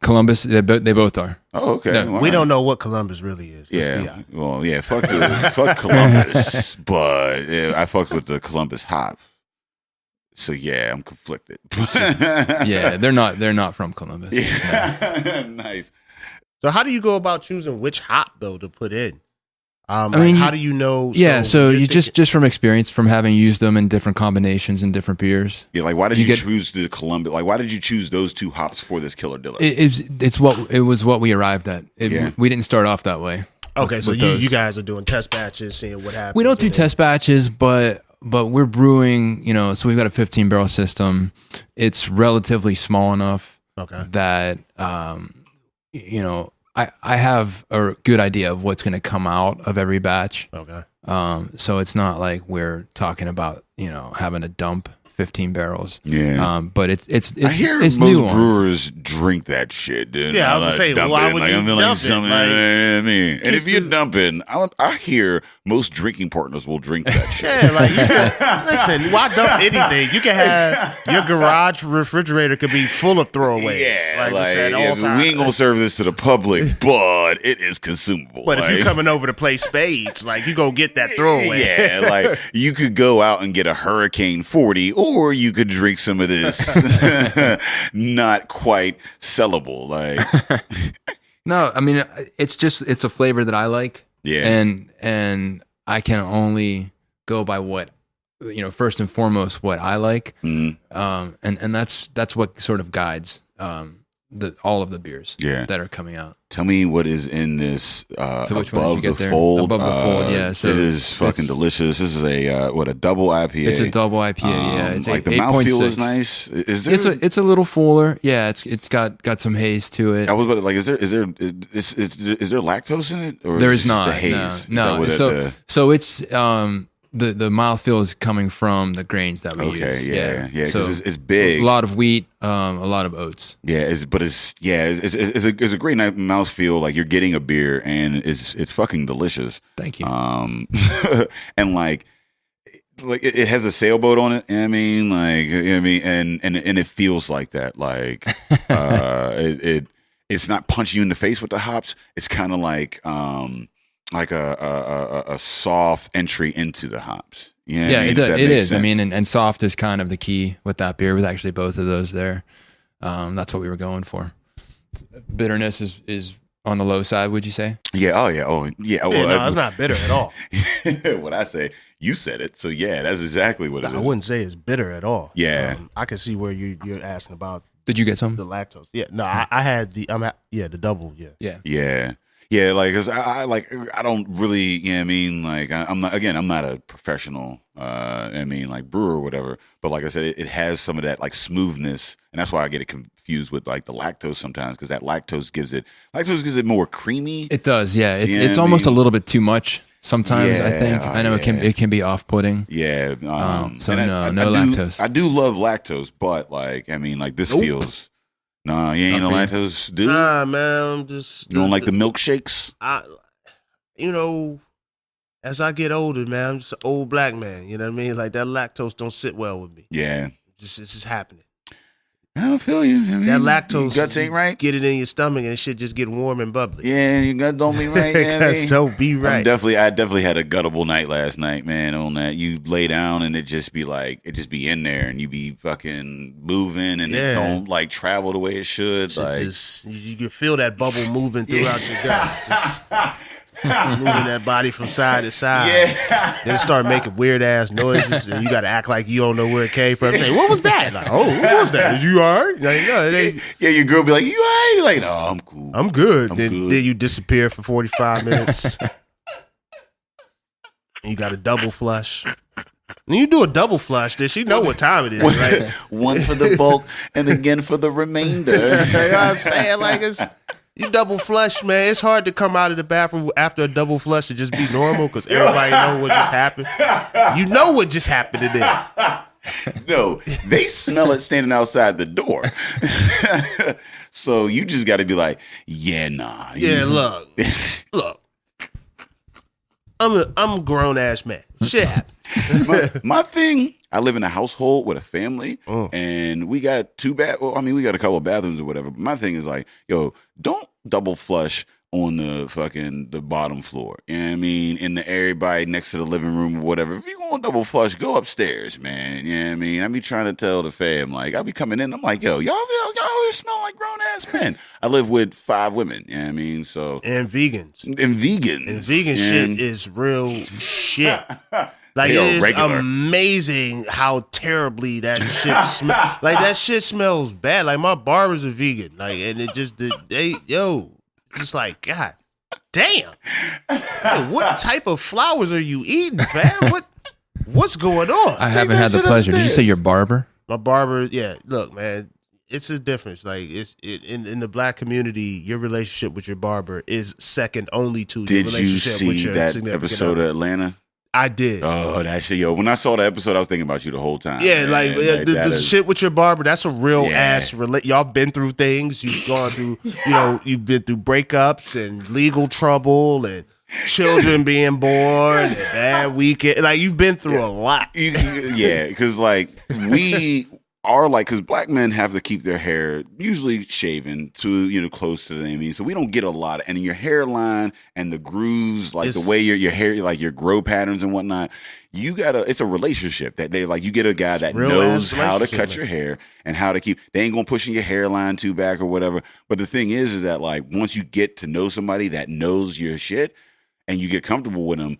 Columbus, they both are. Oh, okay. No, All We right. don't know what Columbus really is. Let's be Yeah. honest. Well, yeah. Fuck Columbus, but I fucked with the Columbus hop. So yeah, I'm conflicted. Yeah, they're not from Columbus. Yeah. Nice. So how do you go about choosing which hop though to put in? I mean, how do you know? Yeah, so you're you thinking- just from experience, from having used them in different combinations in different beers. Yeah, like why did You you get- choose the Columbus? Like why did you choose those 2 hops for this Killer Diller? It was what we arrived at. Yeah. We didn't start off that way. Okay, so with you those. guys are doing test batches, seeing what happens. We don't do and then- test batches, but we're brewing, you know, so we've got a 15 barrel system. It's relatively small enough Okay. that, you know, I have a good idea of what's going to come out of every batch. Okay. So it's not like we're talking about, you know, having to dump 15 barrels. Yeah. But it's I hear it's most nuanced. brewers drink that shit, dude. Yeah, I was gonna Like, say, dump why it. would Like, you I'm feeling dump it? something, Like, I mean, and if you're dumping, I hear most drinking partners will drink that shit. Yeah, like you can, listen, why dump anything? You can have your garage refrigerator could be full of throwaways. Yeah, just at all we times. ain't gonna serve this to the public, but it is consumable. But if like, you're coming over to play spades, like you go get that throwaway. yeah, like you could go out and get a Hurricane 40, or you could drink some of this not quite sellable. Like, No, I mean, it's a flavor that I like. Yeah. And I can only go by what, you know, first and foremost, what I like. mm, And that's what sort of guides, all of the beers that are coming out. tell me what is in this So which one did above you get the there? fold. Above the fold, yeah. So it is fucking it's- delicious. This is a double IPA. It's a double IPA, yeah. It's like the 8.6. mouthfeel is nice. Is there? It's a little fuller. Yeah, it's got some haze to it. I was about to, like, is there lactose in it? Or There is is it just not. the haze? No. Is that what it- So it's the mouthfeel is coming from the grains that we use. okay, yeah, because So it's big. a lot of wheat, a lot of oats. Yeah, it's a great mouthfeel. Like you're getting a beer, and it's fucking delicious. Thank you. And like it has a sailboat on it. You know what I mean, like, you know what I mean, and it feels like that. Like it's not punching you in the face with the hops. It's kind of like a soft entry into the hops. You know what I mean? It does. If that It makes is. I sense. mean, and soft is kind of the key with that beer. With actually both of those there, that's what we were going for. Bitterness is on the low side. Would you say? yeah. Oh yeah. Yeah, Well, no, it's not bitter at all. what I say, you said it. So yeah, that's exactly what it I is. wouldn't say it's bitter at all. Yeah. I can see where you're asking about Did you get some? The lactose. Yeah. No, I had the the double. Yeah. Yeah, like, cause I don't really, you know what I mean? Like, I'm not a professional, like brewer or whatever, but like I said, it has some of that like smoothness, and that's why I get it confused with like the lactose sometimes, because that lactose gives it more creamy. It does, yeah. It's almost a little bit too much sometimes. I think I know it can be off-putting. Yeah. So no lactose. I do love lactose, but like, I mean, like this feels. Nah, you ain't a lactose dude. Nah, man, I'm just. You don't like the milkshakes? As I get older, man, I'm just an old black man. You know what I mean? Like that lactose don't sit well with me. Yeah, it's just happening. I don't feel you. I mean, that lactose, your guts ain't right. Get it in your stomach and it should just get warm and bubbly. Yeah, your gut don't be right. Guts don't be right. I definitely had a guttable night last night, man. On that, you lay down and it just be in there, and you be fucking moving, and it don't like travel the way it should. Like you can feel that bubble moving throughout your guts. Just moving that body from side to side. Yeah. Then it start making weird ass noises, and you got to act like you don't know where it came from. Say, what was that? Like, what was that? Is you all right? Like, no, yeah, your girl be like, you all right? Like, no, I'm cool. I'm good. Then you disappear for 45 minutes. And you got a double flush. When you do a double flush, then she know what time it is, right? One for the bulk and again for the remainder. You know what I'm saying? Like, you double flush, man. It's hard to come out of the bathroom after a double flush and just be normal, because everybody know what just happened. You know what just happened to them. No, they smell it standing outside the door. So you just got to be like, yeah, nah. Yeah, look. I'm a grown ass man. Shit happens. My thing, I live in a household with a family, and we got we got a couple of bathrooms or whatever. But my thing is like, yo, don't double flush on the bottom floor. You know what I mean? In the everybody next to the living room or whatever. If you want to double flush, go upstairs, man. You know what I mean? I be trying to tell the fam, like, I be coming in, I'm like, yo, y'all smell like grown ass men. I live with 5 women, you know what I mean? So and vegans. And vegan shit is real shit. Like, it is amazing how terribly that shit smells. Like, that shit smells bad. Like, my barber's a vegan. Like, and it just, just like, God damn. Hey, what type of flowers are you eating, fam? What's going on? I haven't had the pleasure. Did you say your barber? My barber, yeah. Look, man, it's a difference. Like, in the black community, your relationship with your barber is second only to your relationship with your that significant episode other. of Atlanta? I did. Oh, that shit, yo. When I saw the episode, I was thinking about you the whole time. Yeah, man. The shit with your barber, that's a real ass y'all been through things. You've gone through, you've been through breakups and legal trouble and children being born and bad weekend. Like, you've been through a lot. Yeah, because like we are like, because black men have to keep their hair usually shaven to close to the name. So we don't get a lot and your hairline and the grooves, like the way your hair, like your grow patterns and whatnot, it's a relationship that they like. You get a guy that knows how to cut your hair and how to keep. They ain't gonna pushing your hairline too back or whatever. But the thing is that like once you get to know somebody that knows your shit and you get comfortable with them,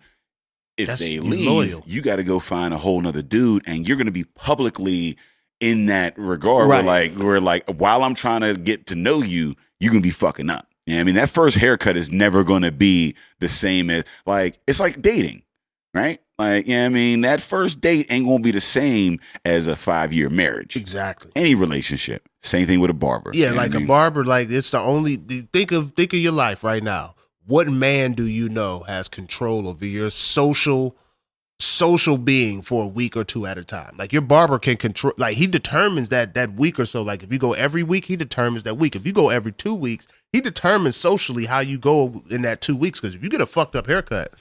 if they leave, loyal. You got to go find a whole nother dude, and you're gonna be publicly in that regard, right. We're like, while I'm trying to get to know you, you're gonna be fucking up. You know what I mean? That first haircut is never gonna be the same as it's like dating, right? Like, you know what I mean? That first date ain't gonna be the same as a 5-year marriage. Exactly. Any relationship. Same thing with a barber. Yeah, like a barber, like it's the only think of your life right now. What man do you know has control over your social being for a week or 2 at a time? Like, your barber can control, like, he determines that week or so. Like, if you go every week, he determines that week. If you go every 2 weeks, he determines socially how you go in that 2 weeks. Because if you get a fucked up haircut,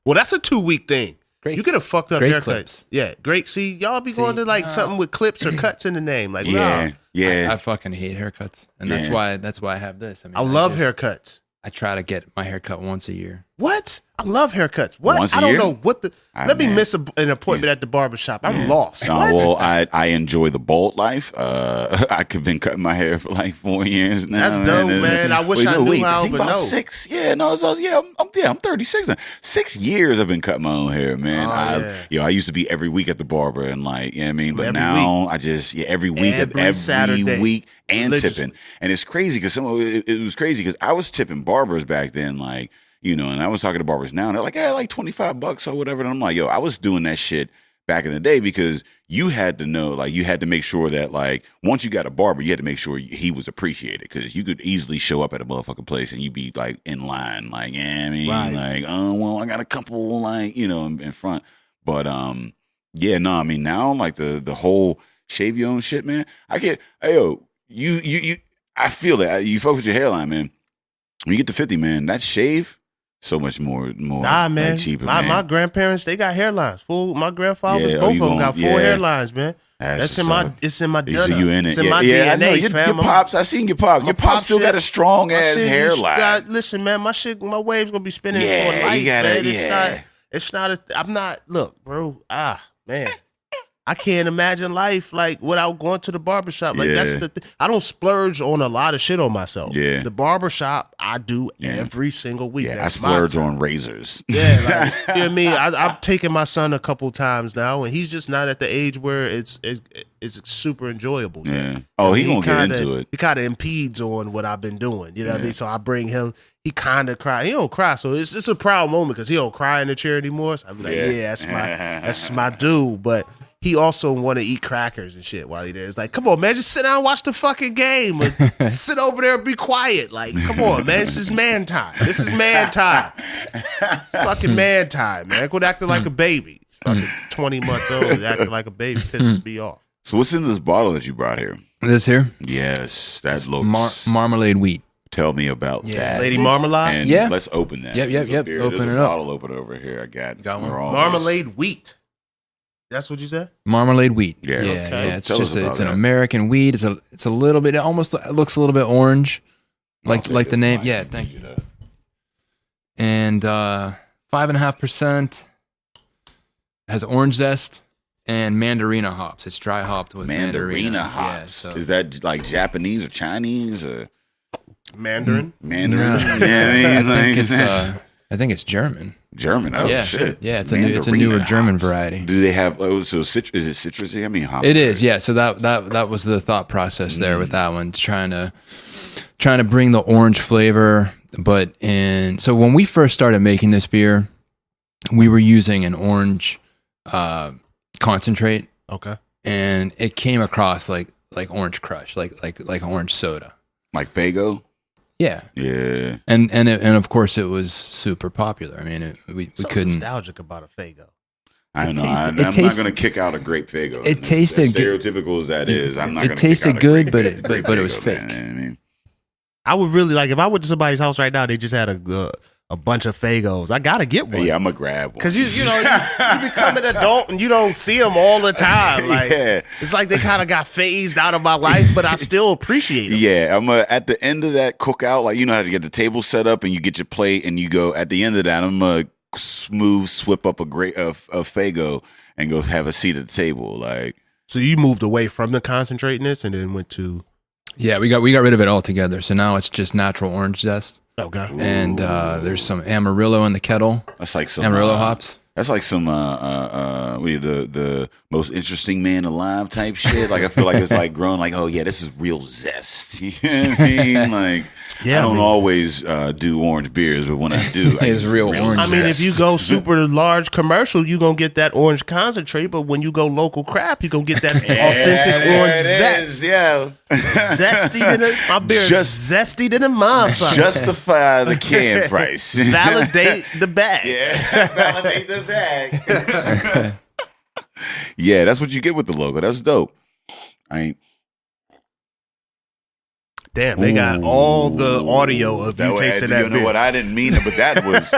well, that's a 2-week thing. Great. You get a fucked up haircut. Clips. Yeah, great. See, y'all be going to something with clips or cuts in the name. Like, yeah. I fucking hate haircuts, and that's why I have this. I mean, I love haircuts. I try to get my hair cut once a year. What? I love haircuts. What? Once a I don't year? know what the. Let me man. miss an appointment at the barbershop. I'm lost. No, What? well, I enjoy the bald life. I've been cutting my hair for like 4 years now. That's dope, man. I wish I knew how, I think but about no. 6. Yeah, no, I'm 36 now. 6 years I've been cutting my own hair, man. I used to be every week at the barber and like, you know what I mean? But Every I just every week, every Saturday. week, and Religiously. tipping. And it's crazy because it was crazy because I was tipping barbers back then, like. And I was talking to barbers now, and they're like, like $25 or whatever. And I'm like, yo, I was doing that shit back in the day because you had to know, like, you had to make sure that, like, once you got a barber, you had to make sure he was appreciated because you could easily show up at a motherfucking place and you'd be, like, in line, like, like, oh, well, I got a couple, like, in front. But, now, like, the whole shave your own shit, man, I can't, I feel that. You focus your hairline, man. When you get to 50, man, that shave, so much more Nah, man. like, cheaper, My grandparents, they got hairlines. My grandfathers, Yeah, both you of them got gon- full yeah. hairlines, man. It's in my So DNA. you in it. It's in my I know. DNA, Your fam. pops, I seen your pops. My Your pops still shit- got a strong my ass shit, hairline. listen, man, my wave's gonna be spinning Yeah, for life, you gotta- man. I'm not, look, bro, man. I can't imagine life like without going to the barbershop. Like that's Yeah. I don't splurge on a lot of shit on myself. Yeah. The barbershop I do every single week. Yeah, I That's my splurge time. on razors. Yeah, like, you know what I mean? I've taken my son a couple times now, and he's just not at the age where it's super enjoyable. Yeah. Oh, he gonna get kinda- into it. He kind of impedes on what I've been doing. You know what I mean? So I bring him. He kind of cry. He don't cry, so it's a proud moment because he don't cry in the chair anymore. So I'm like, that's my dude. But he also want to eat crackers and shit while he there. It's like, come on, man, just sit down and watch the fucking game. Or sit over there and be quiet. Like, come on, man, this is man time. This is man time. Fucking man time, man. Quit acting like a baby. He's fucking 20 months old, acting like a baby. Pisses me off. So what's in this bottle that you brought here? This here, Yes, that looks. marmalade wheat. Tell me about Yeah. that. Lady Marmalade? And Yeah. let's open that. Yep, There's a yep. beer. Open There's it a up. bottle opener over here. I got one. we're almost- Marmalade wheat. That's what you said? Marmalade wheat. Yeah, yeah, okay. yeah. It's Tell us just about it's an that. American wheat. It's a little bit. It almost looks a little bit orange, like take the this name. mic. Yeah, thank you. And 5.5% has orange zest and mandarina hops. It's dry hopped with Mandarina Yeah, hops. so- Is that like Japanese or Chinese or Mandarin? Mandarin? No. Yeah, I think it's German. German. Oh yeah, shit. yeah. It's a Mandarina newer German hops. variety. Do they have? Oh, so is it citrusy? I mean, hops. It is, yeah. So that was the thought process there with that one, trying to bring the orange flavor. So when we first started making this beer, we were using an orange concentrate, Okay. and it came across like orange crush, like orange soda. Like Faygo. Yeah, Yeah. and of course it was super popular. I mean, we Something couldn't. nostalgic about a Faygo. I don't know. tasted- I'm it not tasted- going to kick out a grape Faygo. It tasted as good. stereotypical as that is. I'm not It going to. tasted good, but it grape was Faygo, fake. man. You know what I mean? I would really like if I went to somebody's house right now. They just had a bunch of Faygos. I gotta get one. Yeah, I'm gonna grab one. Because you become an adult and you don't see them all the time. Like Yeah. it's like they kind of got phased out of my life, but I still appreciate them. Yeah, I'm at the end of that cookout, like you know how to get the table set up and you get your plate and you go at the end of that. I'm gonna smooth swip up a Faygo and go have a seat at the table. Like So you moved away from the concentrateness and then went to Yeah, we got rid of it altogether. So now it's just natural orange zest, okay. and there's some Amarillo in the kettle. that's like some Amarillo hops. That's like some the most interesting man alive type shit. Like I feel like it's like grown like, oh yeah, this is real zest. You know what I mean? Like Yeah, I don't I mean- always do orange beers, but when I do, I It's use real orange I mean, if zest. you go super large commercial, you're going to get that orange concentrate. But when you go local craft, you're going to get that authentic orange zest. Yeah. Zesty than my beer is zesty than a motherfucker. Justify the can price. Validate the bag. Yeah, validate the bag. Yeah, that's what you get with the logo. That's dope. I ain't. Damn, they got all the audio of you tasting that You know beer. what? I didn't mean it, but that was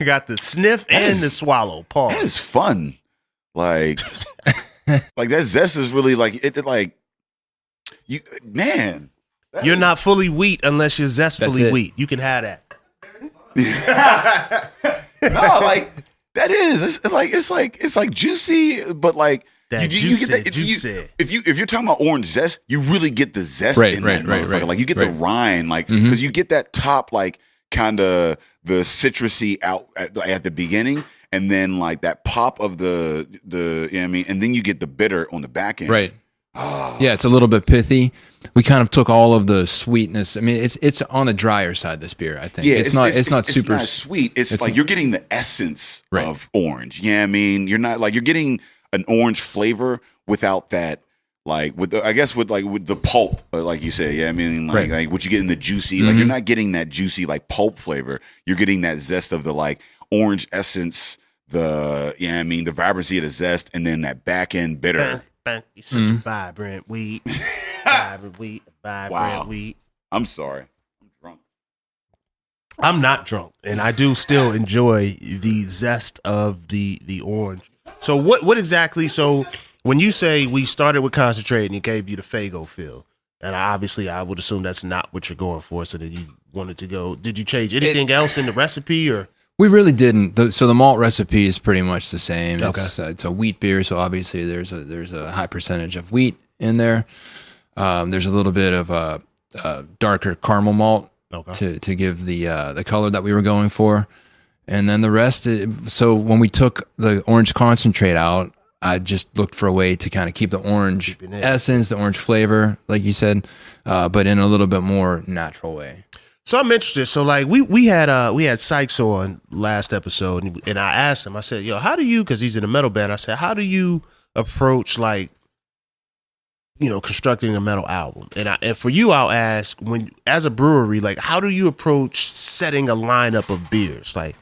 Got the sniff and the swallow. that Pause. is fun. Like that zest is really like it. Like you, man. You're not fully wheat unless you're That's zestfully it. wheat. You can have that. No, like that is. It's like juicy, but like That you get that. juicy. If you're talking about orange zest, you really get the zest Right, in right, that right, motherfucker. right, Like you get the right. rind, like because you get that top, like kind of the citrusy out at the beginning, and then like that pop of the you know what I mean, and then you get the bitter on the back end. Right. Yeah, it's a little bit pithy. We kind of took all of the sweetness. I mean, it's on the drier side, this beer, I think. Yeah, it's not super not sweet. It's like you're getting the essence Right. of orange. Yeah, I mean, you're not like you're getting an orange flavor without that. Like with the pulp, like you say, yeah. I mean, like what you get in the juicy, like you're not getting that juicy like pulp flavor. You're getting that zest of the like orange essence, the vibrancy of the zest, and then that back end bitter. It's such a vibrant weed. Vibrant Wow. weed. I'm sorry, I'm drunk. I'm not drunk, and I do still enjoy the zest of the orange. So what exactly? So when you say we started with concentrate and it gave you the Faygo feel, and I would assume that's not what you're going for. So that you wanted to go. Did you change anything else in the recipe or? We really didn't. So the malt recipe is pretty much the same. It's a wheat beer, so obviously there's a high percentage of wheat in there. There's a little bit of a darker caramel malt to give the color that we were going for, and then the rest. So when we took the orange concentrate out, I just looked for a way to kind of keep the orange essence, the orange flavor, like you said, but in a little bit more natural way. So I'm interested. So like we had Sykes on last episode, and I asked him. I said, "Yo, how do you?" Because he's in a metal band. I said, "How do you approach like, constructing a metal album?" And for you, I'll ask, when as a brewery, like, how do you approach setting a lineup of beers? Like,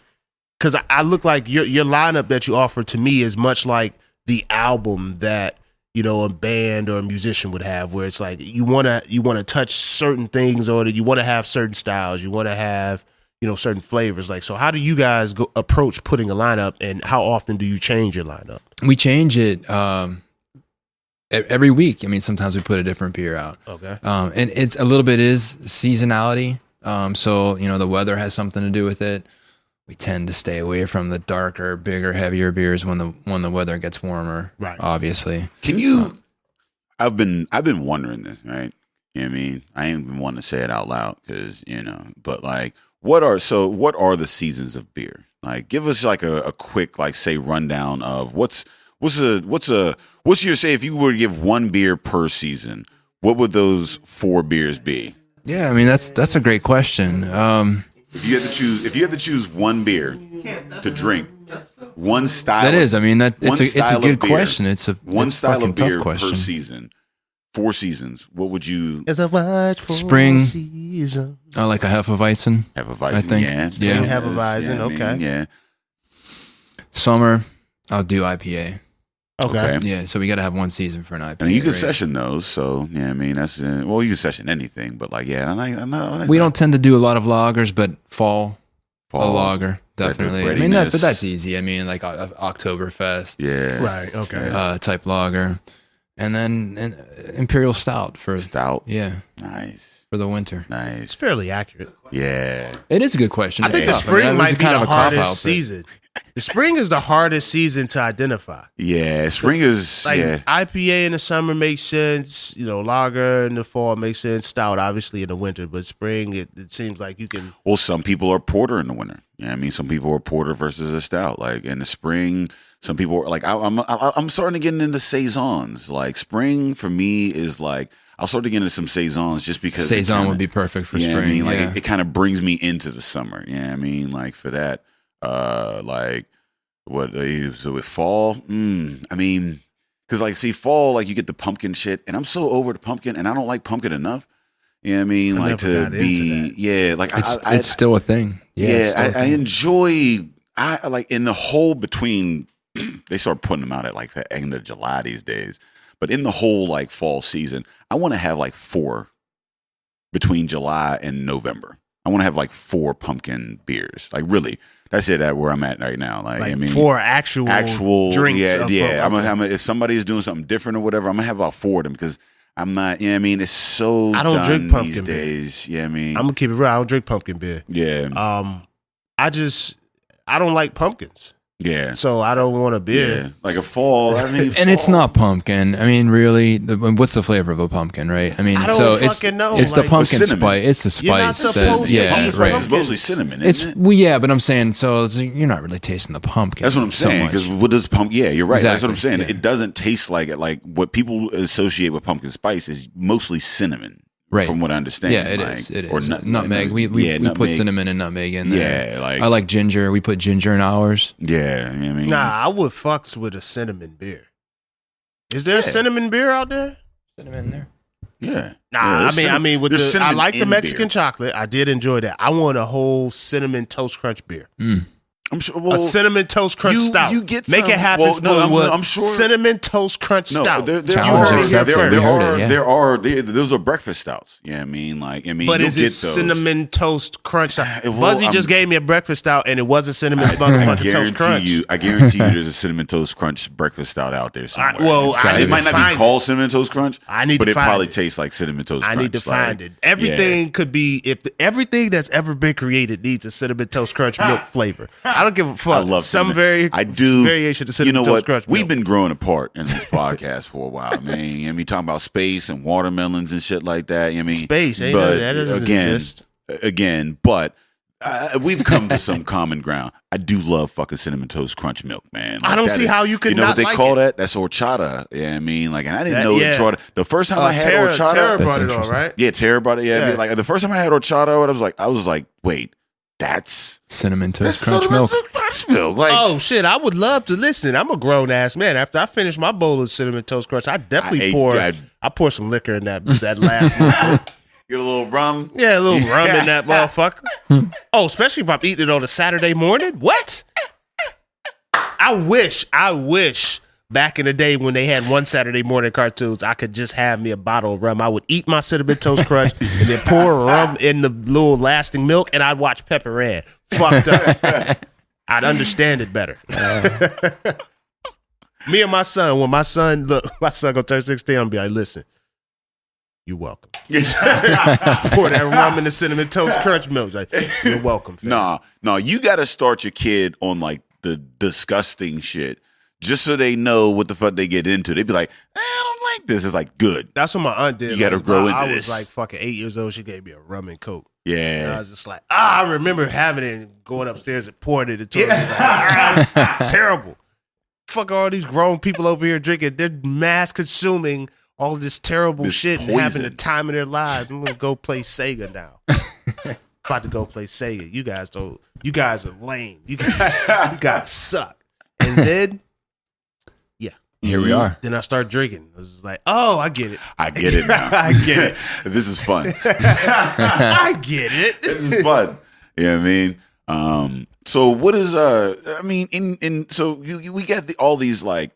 because I look like your lineup that you offer to me is much like the album that a band or a musician would have, where it's like you want to touch certain things, or you want to have certain styles, you want to have certain flavors. Like, so how do you guys approach putting a lineup, and how often do you change your lineup? We change it every week. I mean, sometimes we put a different beer out. Okay. And it's a little bit is seasonality. So the weather has something to do with it. We tend to stay away from the darker, bigger, heavier beers when the weather gets warmer. Right. Obviously. Can you? I've been wondering this, right? You know what I mean? I ain't even wanting to say it out loud because but like, what are the seasons of beer? Like, give us like a quick say rundown of what's your say if you were to give one beer per season, what would those 4 beers be? Yeah, I mean that's a great question. If you had to choose one beer to drink, one style. That is, I mean it's a good question. It's one style of beer tough question. per season. 4 seasons. What would you? As a watchful spring season. I like a Hefeweizen. Hefeweizen, I think. Yeah. Hefeweizen, okay. Yeah. Summer, I'll do IPA. Okay. Yeah, so we got to have one season for an IPA. And you can session those, so yeah. I mean, that's you can session anything, but like we don't tend to do a lot of lagers, but fall a lager definitely. I mean, but that's easy. I mean, like Oktoberfest, yeah, right, okay, type lager, and then Imperial Stout for stout. Yeah, nice for the winter. Nice, it's fairly accurate. Yeah, it is a good question. I think the spring might be the hardest season. The spring is the hardest season to identify. Yeah, spring is like IPA in the summer makes sense. Lager in the fall makes sense. Stout obviously in the winter, but spring it seems like you can. Well, some people are porter in the winter. Yeah, I mean, some people are porter versus a stout. Like in the spring, some people are like I'm starting to get into saisons. Like spring for me is like I'll start to get into some saisons just because saison would be perfect for spring. I mean, like it kind of brings me into the summer. Yeah, I mean, like for that. Like what so with fall I mean because like see fall like you get the pumpkin shit and I'm so over the pumpkin and I don't like pumpkin enough. You know what I mean? Like to be like it's still a thing. I enjoy I like in the whole between they start putting them out at like the end of July these days, but in the whole like fall season I want to have like 4 between July and November. I want to have like 4 pumpkin beers. Like really, that's it. At where I'm at right now. Like I mean, 4 actual drinks. Yeah. I'm if somebody's doing something different or whatever, I'm gonna have about 4 of them because I'm not. You know what I mean? It's so. I don't drink pumpkin these days. beer. Yeah, I mean, I'm gonna keep it real. I don't drink pumpkin beer. Yeah. I don't like pumpkins. Yeah. So I don't want a beer. Yeah. Like a fall. I mean, and it's not pumpkin. I mean, really, what's the flavor of a pumpkin, right? I mean, I don't so fucking know. It's Like, the pumpkin cinnamon. spice. It's the You're not spice. supposed to Yeah, eat right. It's mostly cinnamon. It's Isn't it? well, yeah, but I'm saying so you're not really tasting the pumpkin. That's what I'm so saying. much. Because what does pumpkin? Yeah, you're right. That's what I'm Exactly, saying. yeah. It doesn't taste like it. Like what people associate with pumpkin spice is mostly cinnamon. Right. From what I understand. Yeah, it like, is. It or is. Nutmeg. We put nutmeg. cinnamon and nutmeg in there. Yeah, like I like ginger. We put ginger in ours. Yeah, you know what I mean. Nah, I would fucks with a cinnamon beer. Is there a cinnamon beer out there? Cinnamon in there. Yeah. Nah, Yeah, I mean, with there's I cinnamon like the in Mexican beer. chocolate. I did enjoy that. I want a whole cinnamon toast crunch beer. I'm sure. A cinnamon toast crunch stout. You get Make some- it happen. well, no, Spoonwood. I'm sure. Cinnamon toast crunch stout. Challenge accepted. We heard it, yeah. Those are breakfast stouts. Yeah, I mean, But you'll is get it those. cinnamon toast crunch stout? Well, Buzzy just gave me a breakfast stout, and it wasn't cinnamon motherfucking toast crunch. I guarantee you, there's a cinnamon toast crunch breakfast stout out there somewhere. I it might not find be called cinnamon toast crunch. I need but to it find probably it. tastes like cinnamon toast crunch. I need to find it. Everything could be everything that's ever been created needs a cinnamon toast crunch milk flavor. I don't give a fuck. I love some cinnamon. I do variation of cinnamon you know toast what? crunch milk. We've been growing apart in this podcast for a while, man. And we talking about space and watermelons and shit like that. I mean, Space, ain't but that doesn't exist. But we've come to some common ground. I do love fucking cinnamon toast crunch milk, man. I don't see how you could You know not what they like call it. that? That's horchata. Yeah, I mean, like, and I didn't That- know yeah. horchata. The first time I had Tara horchata, brought it on, interesting. right? yeah, Tara brought it. Yeah, I Yeah. mean, like the first time I had horchata, I was like, wait, that's Cinnamon toast crunch cinnamon milk. toast crunch milk. Like, Oh shit! I would love to listen. I'm a grown ass man. After I finish my bowl of cinnamon toast crunch, I definitely I pour some liquor in that last one. get a little rum. Yeah, a little rum in that motherfucker. Oh, especially if I'm eating it on a Saturday morning. What? I wish back in the day when they had one Saturday morning cartoons, I could just have me a bottle of rum. I would eat my cinnamon toast crunch and then pour rum in the little lasting milk, and I'd watch Pepper Ann. Fucked up. I'd understand it better. Me and my son, when my son gonna turn 16, I'm gonna be like, listen, you're welcome. Just pour that rum in the cinnamon toast crunch milk. Like, you're welcome. Fam. No, you got to start your kid on like the disgusting shit, just so they know what the fuck they get into. They'd be like, I don't like this. It's like, good. That's what my aunt did. You gotta grow into I this. was like fucking 8 years old. She gave me a rum and coke. Yeah. And I was just like, I remember having it and going upstairs and pouring it into it. Like, it's terrible. Fuck all these grown people over here drinking. They're mass consuming all this terrible This shit and poison. having the time of their lives. I'm gonna go play Sega now. About to go play Sega. You guys are lame. You guys suck. And then Here we are. Then I start drinking. I was just like, oh, I get it. I get it now. I get it. This is fun. I get it. This is fun. You know what I mean? So what is I mean so we get all these like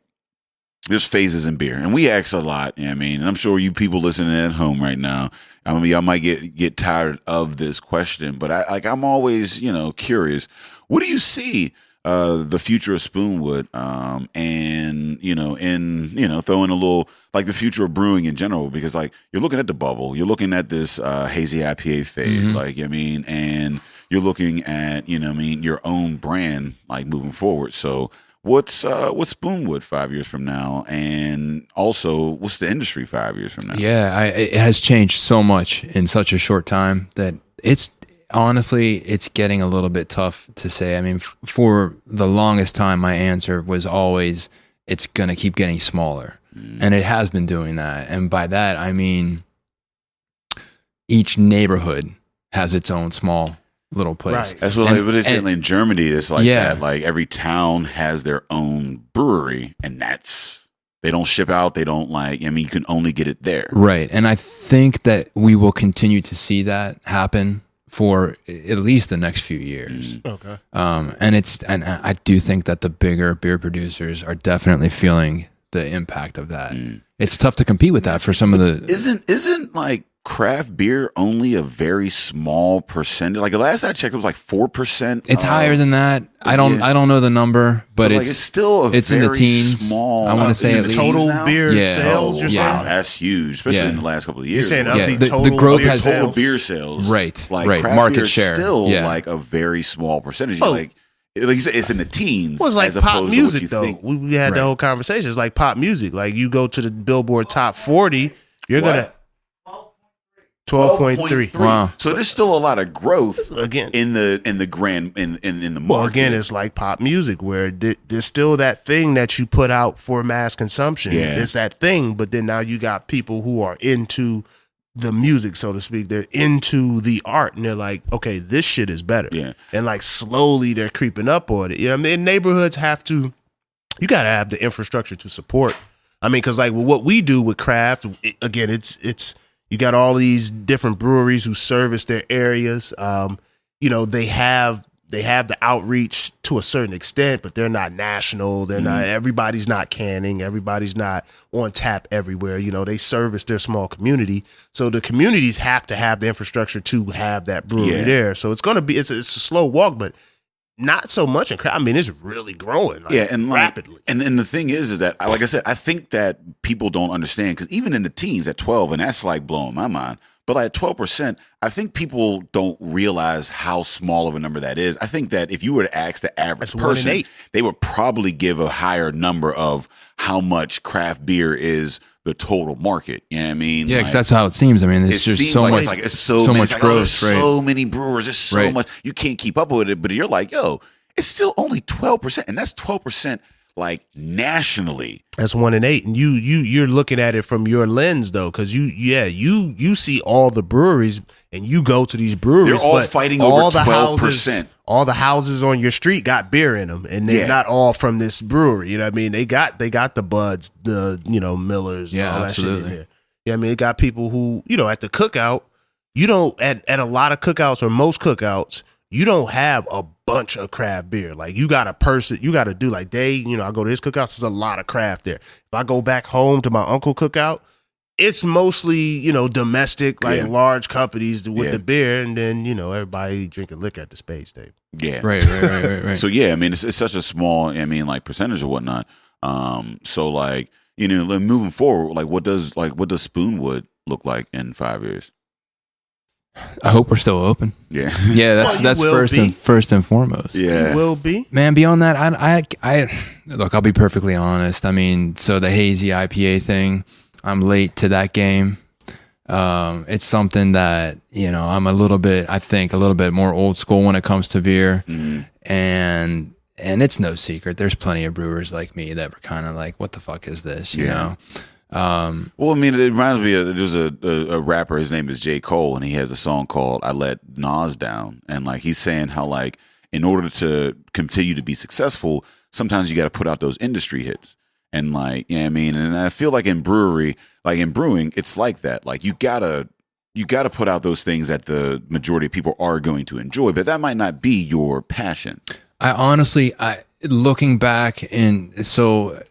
there's phases in beer, and we ask a lot, you know what I mean? And I'm sure you people listening at home right now, I mean, y'all might get tired of this question, but I'm always, curious. What do you see the future of Spoonwood, and throwing a little like the future of brewing in general, because like you're looking at the bubble, you're looking at this hazy IPA phase, like I mean, and you're looking at your own brand like moving forward. So what's Spoonwood 5 years from now, and also what's the industry 5 years from now? Yeah, it has changed so much in such a short time that it's getting a little bit tough to say. I mean, for the longest time, my answer was always, it's going to keep getting smaller. And it has been doing that. And by that, I mean, each neighborhood has its own small little place. Right. That's what they say in Germany. It's like that. Like every town has their own brewery, and they don't ship out. They don't you can only get it there. Right. And I think that we will continue to see that happen for at least the next few years. Okay. And I do think that the bigger beer producers are definitely feeling the impact of that. It's tough to compete with that for some of the. Isn't like craft beer only a very small percentage? Like the last I checked, it was like 4%. It's higher than that. I don't know the number, but like it's still it's in the teens. Small. I want to say at least total beer sales. You're saying that's huge, especially in the last couple of years. You're saying the total growth beer has total beer sales, right? Like craft market beer share, still like a very small percentage. Like you said, it's in the teens. Well, it's like as pop opposed music, to what you though. think. We had the whole conversation. It's like pop music. Like you go to the Billboard Top 40, you're gonna 12.3. Wow. So there's still a lot of growth again in the market. Well, again, it's like pop music where there's still that thing that you put out for mass consumption. Yeah. It's that thing, but then now you got people who are into the music, so to speak. They're into the art, and they're like, okay, this shit is better. Yeah. And like slowly they're creeping up on it. You know what I mean? Neighborhoods you got to have the infrastructure to support. I mean, because like what we do with craft, again, it's you got all these different breweries who service their areas. You know, they have the outreach to a certain extent, but they're not national. They're not, everybody's not canning. Everybody's not on tap everywhere. You know, they service their small community. So the communities have to have the infrastructure to have that brewery there. So it's going to be, it's a slow walk, but not so much in craft. I mean, it's really growing and rapidly. And the thing is that, like I said, I think that people don't understand, because even in the teens at 12, and that's like blowing my mind, but like at 12%, I think people don't realize how small of a number that is. I think that if you were to ask the average person, they would probably give a higher number of how much craft beer is the total market. You know what I mean? Yeah, because that's how it seems. I mean, it's just so much, it's so much growth. So many brewers. There's so much. You can't keep up with it, but you're like, yo, it's still only 12%. And that's 12% like nationally. That's 1 in 8, and you're looking at it from your lens though, because you see all the breweries, and you go to these breweries. They're all fighting over 12%. All the houses on your street got beer in them, and they're not all from this brewery. You know what I mean? They got the Buds, the Millers, all that absolutely. shit in there. Yeah, I mean, it got people who at the cookout. You don't at a lot of cookouts, or most cookouts, you don't have a bunch of craft beer. Like you got to do like I go to his cookouts, there's a lot of craft there. If I go back home to my uncle cookout, it's mostly, domestic, large companies with the beer, and then, everybody drinking liquor at the spades table. Yeah. Right. So yeah, I mean, it's such a small, percentage or whatnot. So like, moving forward, like what does Spoonwood look like in 5 years? I hope we're still open. Yeah. Yeah, that's first and foremost. Yeah. You will be. Man, beyond that, I look, I'll be perfectly honest. I mean, so the hazy IPA thing, I'm late to that game. It's something that, I'm a little bit more old school when it comes to beer. Mm-hmm. And it's no secret. There's plenty of brewers like me that were kind of like, what the fuck is this? You know? Well, I mean, it reminds me of, there's a rapper, his name is J. Cole, and he has a song called I Let Nas Down. And like, he's saying how like, in order to continue to be successful, sometimes you got to put out those industry hits. And like, you know what I mean? And I feel like in brewing, it's like that. Like you gotta put out those things that the majority of people are going to enjoy, but that might not be your passion. I honestly, looking back, and so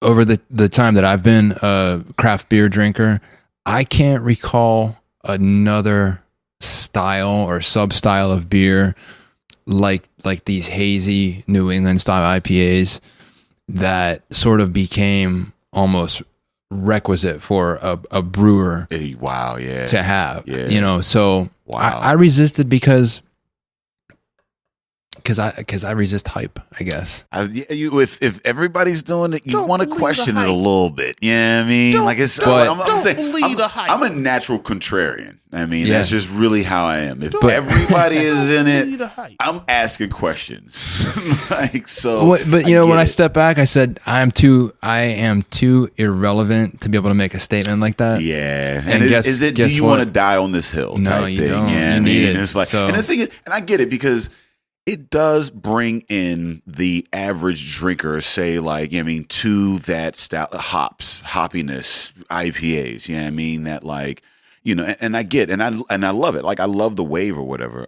over the time that I've been a craft beer drinker, I can't recall another style or sub-style of beer like these hazy New England style IPAs that sort of became almost requisite for a brewer to have. Yeah. So I resisted because I resist hype, I guess. If everybody's doing it, you want to question it a little bit. Yeah, I mean, don't believe the hype. I'm a natural contrarian. I mean, that's just really how I am. If everybody is in it, I'm asking questions. When I step back, I said I am too irrelevant to be able to make a statement like that. Yeah, and do you want to die on this hill? No, you don't. Yeah, you need it. It's like, and the thing is, and I get it because it does bring in the average drinker, say to that style, hoppiness, IPAs. You know what I mean? That and I get, and I love it. Like I love the wave or whatever.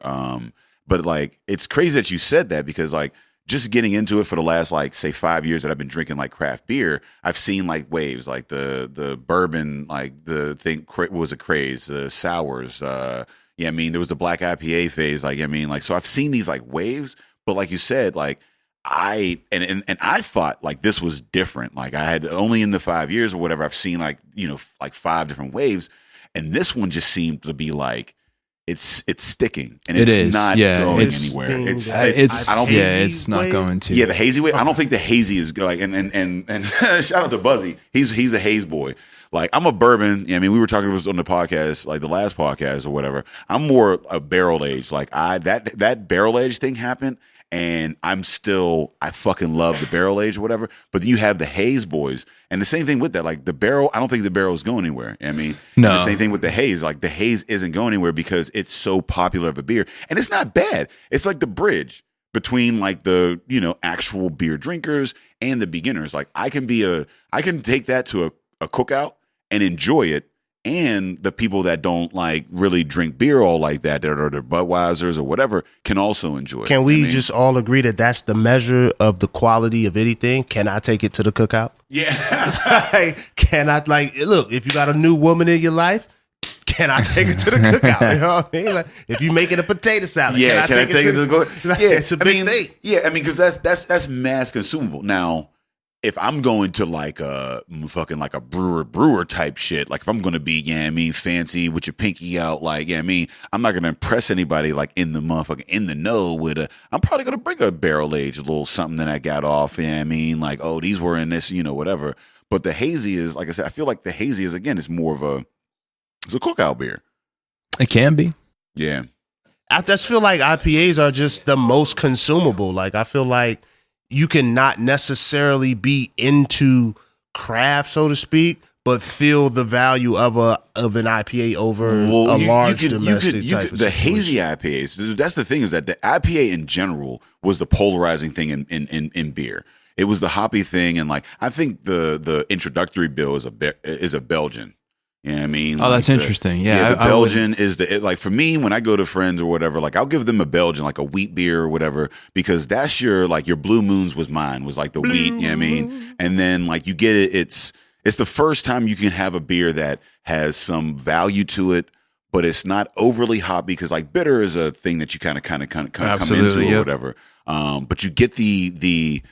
But like, it's crazy that you said that because like just getting into it for the last like say 5 years that I've been drinking like craft beer, I've seen like waves, like the bourbon, like the thing was a craze, the sours. Yeah, I mean there was the black IPA phase, like I mean like so I've seen these like waves, but like you said, like I thought like this was different. Like I had only in the 5 years or whatever I've seen like like 5 different waves, and this one just seemed to be like. It's sticking and it's not going anywhere. It's not going to. Yeah, the hazy way. I don't think the hazy is like and shout out to Buzzy. He's a haze boy. Like I'm a bourbon. I mean, we were talking on the podcast, like the last podcast or whatever. I'm more a barrel age. Like that barrel age thing happened, and I fucking love the barrel age or whatever. But then you have the haze boys, and the same thing with that. Like the barrel, I don't think the barrel is going anywhere. I mean, no. The same thing with the haze. Like the haze isn't going anywhere because it's so popular of a beer, and it's not bad. It's like the bridge between like the actual beer drinkers and the beginners. Like I can take that to a cookout and enjoy it. And the people that don't like really drink beer all like that are the Budweisers or whatever, can also enjoy it. Can we just all agree that that's the measure of the quality of anything? Can I take it to the cookout? Yeah. Can I look, if you got a new woman in your life, can I take it to the cookout? You know what I mean? Like, if you make it a potato salad, can I take it to the cookout? Yeah, it's a big thing. Yeah, I mean, because that's mass consumable. Now, if I'm going to like a fucking like a brewer type shit, like if I'm going to be, fancy with your pinky out, like, I'm not going to impress anybody like in the motherfucking in the know with I'm probably going to bring a barrel aged little something that I got off. Like, oh, these were in this, whatever. But the hazy is, like I said, I feel like the hazy is, again, it's more of it's a cookout beer. It can be. Yeah. I just feel like IPAs are just the most consumable. Like, I feel like you can not necessarily be into craft, so to speak, but feel the value of an IPA over a large domestic type of the situation. hazy IPAs. That's the thing, is that the IPA in general was the polarizing thing in beer. It was the hoppy thing, and like I think the introductory bill is a Belgian. You know what I mean? Oh, that's interesting. Yeah, the Belgian is like for me, when I go to friends or whatever, like I'll give them a Belgian, like a wheat beer or whatever, because that's your Blue Moons was like the wheat, you know what I mean? And then like you get it, it's the first time you can have a beer that has some value to it, but it's not overly hoppy, because like bitter is a thing that you kind of come into or whatever. But you get the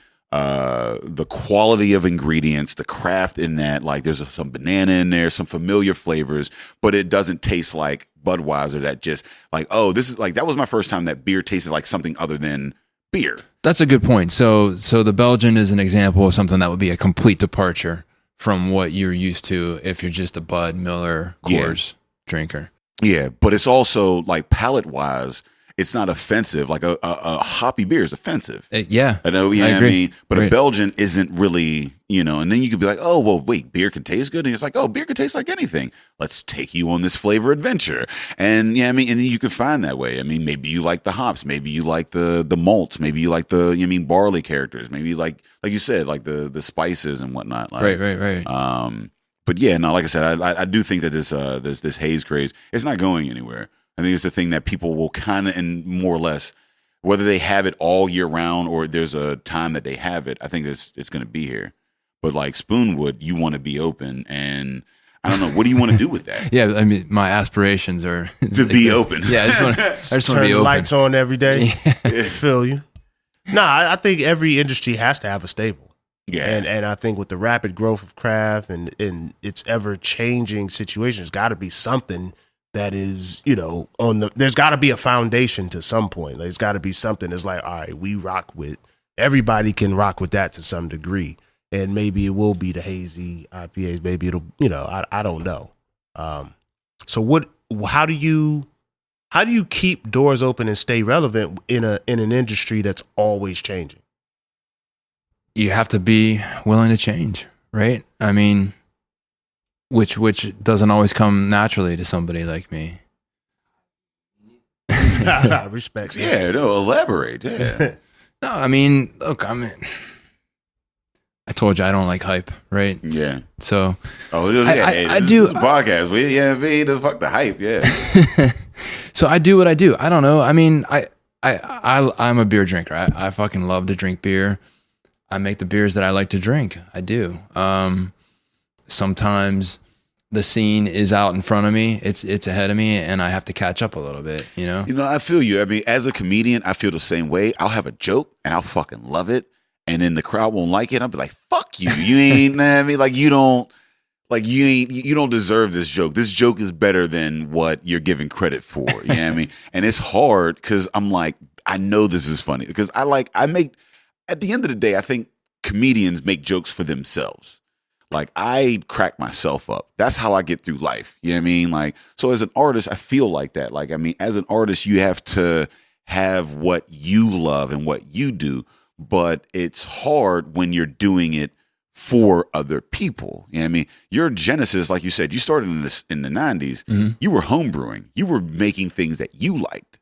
quality of ingredients, the craft in that, like there's some banana in there, some familiar flavors, but it doesn't taste like Budweiser that just like, oh, this is like, that was my first time that beer tasted like something other than beer. That's a good point. So the Belgian is an example of something that would be a complete departure from what you're used to if you're just a Bud, Miller, Coors drinker. Yeah, but it's also like palate-wise, it's not offensive. Like a hoppy beer is offensive. I know. Yeah, I mean, but a Belgian isn't really, and then you could be like, oh, well, wait, beer can taste good. And it's like, oh, beer can taste like anything. Let's take you on this flavor adventure. And and then you can find that way. I mean, maybe you like the hops. Maybe you like the malts. Maybe you like the, barley characters. Maybe like you said, like the spices and whatnot. Like, Right. But yeah, no, like I said, I do think that this haze craze, it's not going anywhere. I think it's the thing that people will kind of, and more or less, whether they have it all year round or there's a time that they have it, I think it's going to be here. But like Spoonwood, you want to be open, and I don't know, what do you want to do with that? Yeah, I mean, my aspirations are to be open. Yeah, I just want to turn be open. lights on every day. Feel you. I think every industry has to have a stable. Yeah, and I think with the rapid growth of craft and its ever changing situation, there's got to be something that is, there's got to be a foundation to some point. There's got to be something that's like, all right, everybody can rock with that to some degree. And maybe it will be the hazy IPAs. Maybe it'll, I don't know. So how do you keep doors open and stay relevant in an industry that's always changing? You have to be willing to change, right? I mean, which doesn't always come naturally to somebody like me. Respect. Yeah, no, elaborate. Yeah. No, I mean, look, I told you I don't like hype, right? Yeah. So, I do. This is a podcast. We the fuck the hype. Yeah. So I do what I do. I don't know. I mean, I'm a beer drinker. I fucking love to drink beer. I make the beers that I like to drink. I do. Sometimes the scene is out in front of me. It's ahead of me, and I have to catch up a little bit. You know. I feel you. I mean, as a comedian, I feel the same way. I'll have a joke and I'll fucking love it, and then the crowd won't like it. I'll be like, "Fuck you! You ain't." I mean, like you don't deserve this joke. This joke is better than what you're giving credit for. You know what I mean? And it's hard because I'm like, I know this is funny because I make. At the end of the day, I think comedians make jokes for themselves. Like I crack myself up. That's how I get through life. You know what I mean? Like, so as an artist, I feel like that. Like, I mean, as an artist, you have to have what you love and what you do, but it's hard when you're doing it for other people. You know what I mean? Your genesis, like you said, you started in the 90s. Mm-hmm. You were homebrewing. You were making things that you liked.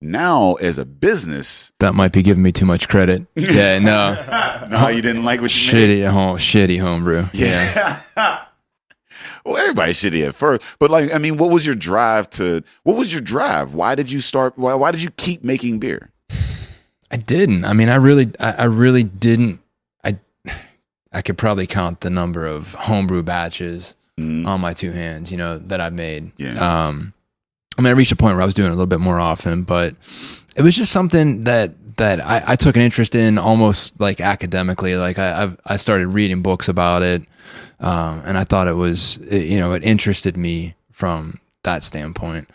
Now, as a business, that might be giving me too much credit. Yeah, no, you didn't like what you made? Shitty homebrew. Yeah. Well, everybody's shitty at first, but like, I mean, what was your drive? Why did you start? Why did you keep making beer? I didn't. I mean, I really didn't. I could probably count the number of homebrew batches on my two hands, that I've made. Yeah. I mean, I reached a point where I was doing it a little bit more often, but it was just something that I took an interest in almost like academically. Like I started reading books about it, and I thought it was, it interested me from that standpoint.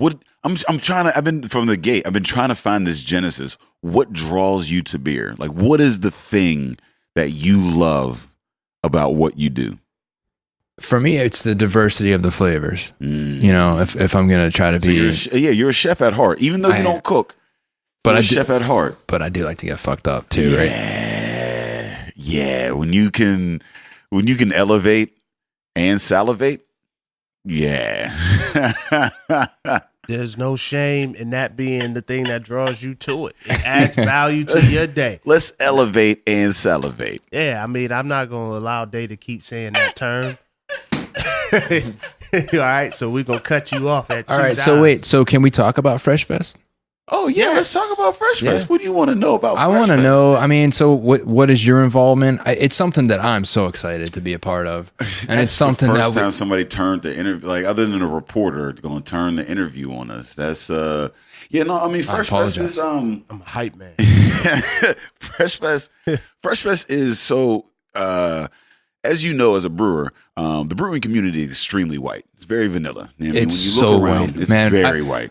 I've been from the gate. I've been trying to find this genesis. What draws you to beer? Like, what is the thing that you love about what you do? For me, it's the diversity of the flavors. If I'm going to try to be... You're a chef at heart, even though you don't cook. But you're a chef at heart. But I do like to get fucked up too, right? Yeah. When you can elevate and salivate, yeah. There's no shame in that being the thing that draws you to it. It adds value to your day. Let's elevate and salivate. Yeah, I mean, I'm not going to allow Day to keep saying that term. All right, so we're going to cut you off at 2 All right, times. so wait, can we talk about Fresh Fest? Oh, yeah, Let's talk about Fresh Fest. What do you want to know about Fresh Fest? I want to know, I mean, so what is your involvement? It's something that I'm so excited to be a part of. And it's something the first time somebody turned the interview, like other than a reporter going to turn the interview on us. That's, I mean, Fresh Fest is, I'm a hype man. Fresh Fest is so, as you know, as a brewer, the brewing community is extremely white. It's very vanilla. I mean, it's when you look so around, white. it's Man, very white.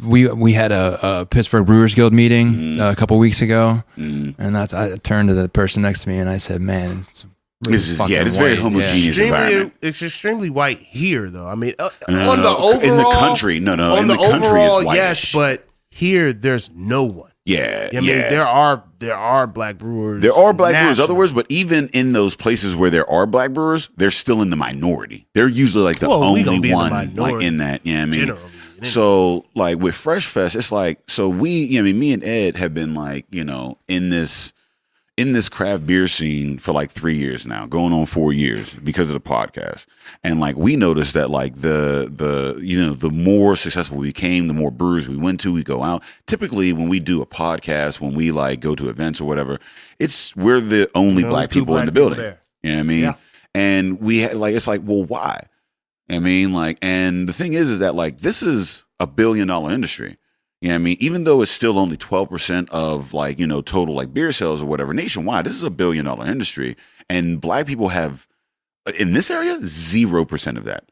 We had a Pittsburgh Brewers Guild meeting a couple weeks ago, and I turned to the person next to me and I said, "Man, it's really it's very homogeneous environment. It's extremely white here, though. I mean, on the overall, in the country, no, on in the country overall, it's whitish. yes, but here there's no one. Yeah, I mean, there are black brewers. There are black brewers, nationally. other words, but even in those places where there are black brewers, they're still in the minority. They're usually like the only one like in that. Yeah, I mean, generally. So like with Fresh Fest, it's like me and Ed have been like in this craft beer scene for like 3 years now, going on 4 years because of the podcast. And like we noticed that like the more successful we became, the more brewers we went to, we go out. Typically when we do a podcast, when we like go to events or whatever, we're the only black people in the building. You know what I mean? Yeah. And it's like, well, why? I mean, like, and the thing is that like this is a $1 billion industry. You know what I mean? Even though it's still only 12% of like, total like beer sales or whatever nationwide, this is a $1 billion industry. And black people have, in this area, 0% of that.